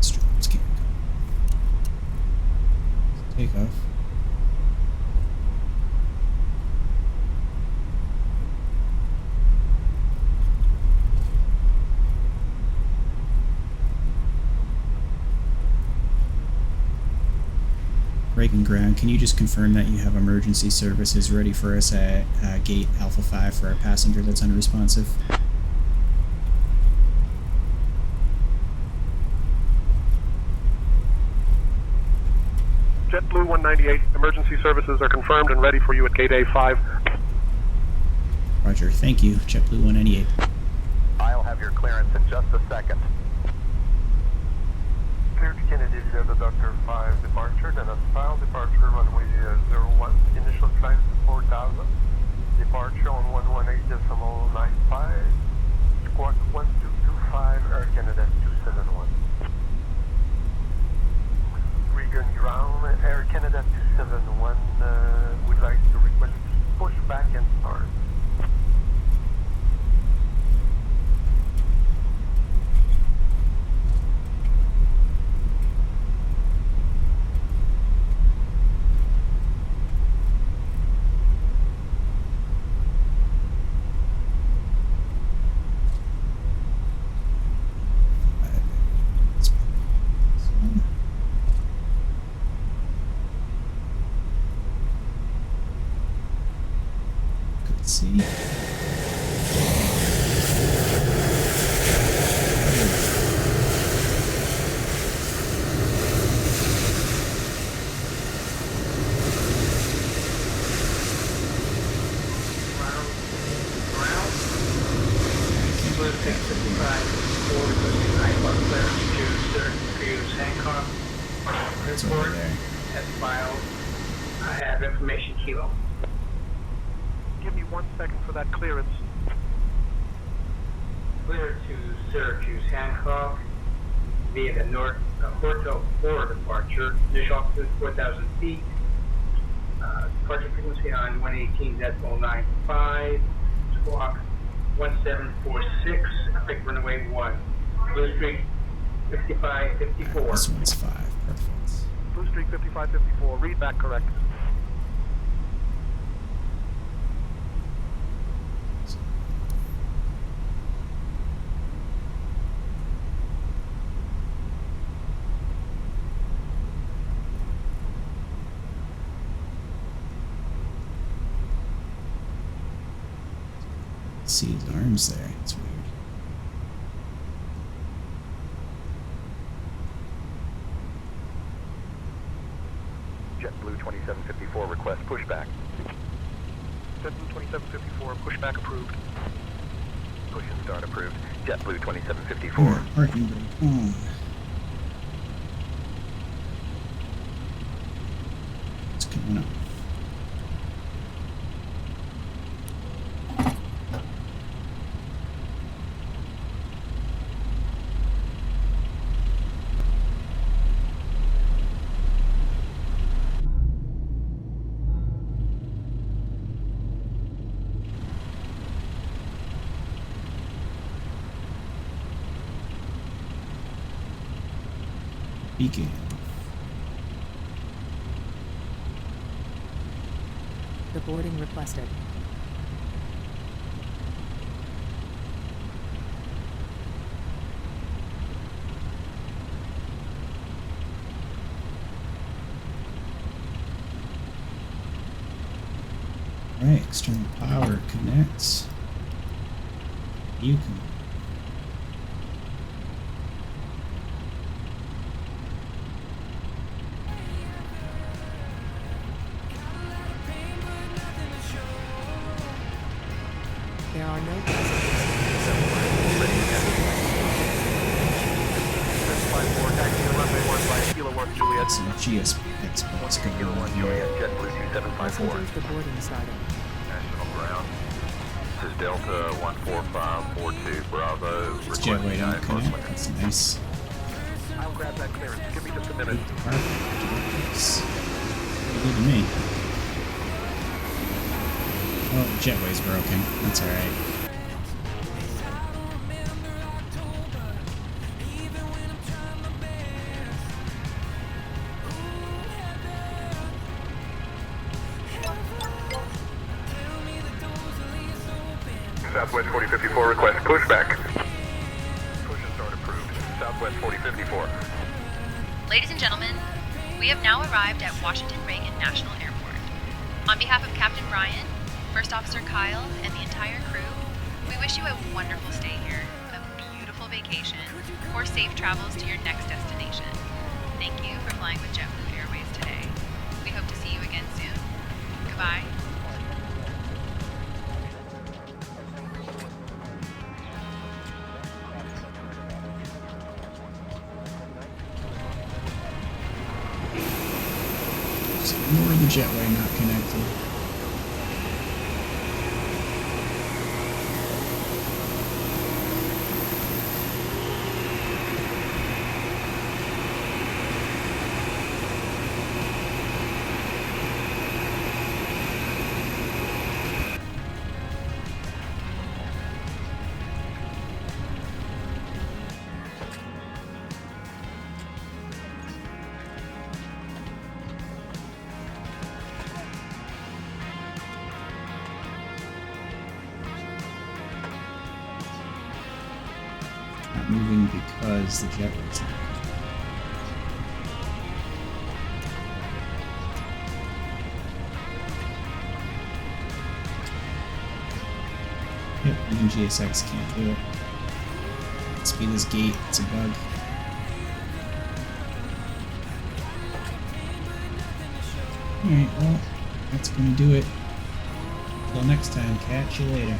Speaker 1: Strobes can't go. Take off. Reagan ground, can you just confirm that you have emergency services ready for us at gate Alpha 5 for our passenger that's unresponsive?
Speaker 17: JetBlue 198, emergency services are confirmed and ready for you at gate A5.
Speaker 1: Roger, thank you. JetBlue 198.
Speaker 3: I'll have your clearance in just a second.
Speaker 11: Cleared Kennedy via the Dr. 5 departure, then a file departure runway 01, initial climb 4000, departure on 118.95, squawk 1225, Air Canada 271. Reagan ground, Air Canada 271, would like to request push back and start.
Speaker 1: see. It's over there.
Speaker 16: As filed. I have information kilo.
Speaker 11: Give me 1 second for that clearance.
Speaker 16: Clear to Syracuse Hancock via the North Porto 4 departure. Initial altitude 4,000 feet. Departure frequency on 118.95. Squawk 1746. Epic runway 1. Blue Streak 5554.
Speaker 1: This one's 5. Perfect.
Speaker 11: Blue Streak 5554. Read back correct.
Speaker 1: See his arms there. It's weird.
Speaker 3: JetBlue 2754 request pushback.
Speaker 11: JetBlue 2754 pushback approved.
Speaker 3: Push and start approved. JetBlue 2754.
Speaker 1: Parking brake on. What's going on? Beacon.
Speaker 6: Boarding requested.
Speaker 1: Right, external power connects. You can.
Speaker 6: There are no
Speaker 1: Some GS exports going on here.
Speaker 6: passengers the boarding starting.
Speaker 3: National ground. This is Delta 14542 Bravo.
Speaker 1: It's jetway don't connect. That's nice.
Speaker 11: I'll grab that clearance. Give me just a minute.
Speaker 1: Looks pretty good to me. Oh, jetway's broken. That's alright.
Speaker 4: Southwest 4054 request pushback.
Speaker 3: Push and start approved. Southwest 4054.
Speaker 9: Ladies and gentlemen, we have now arrived at Washington Reagan National Airport. On behalf of Captain Brian, First Officer Kyle, and the entire crew, we wish you a wonderful stay here, a beautiful vacation, or safe travels to your next destination. Thank you for flying with JetBlue Airways today. We hope to see you again soon. Goodbye.
Speaker 1: Ignore the jetway not connected. Moving because the jetway's not. Even GSX can't do it. Speed this gate, it's a bug. Alright, well, that's gonna do it. Until next time, catch you later.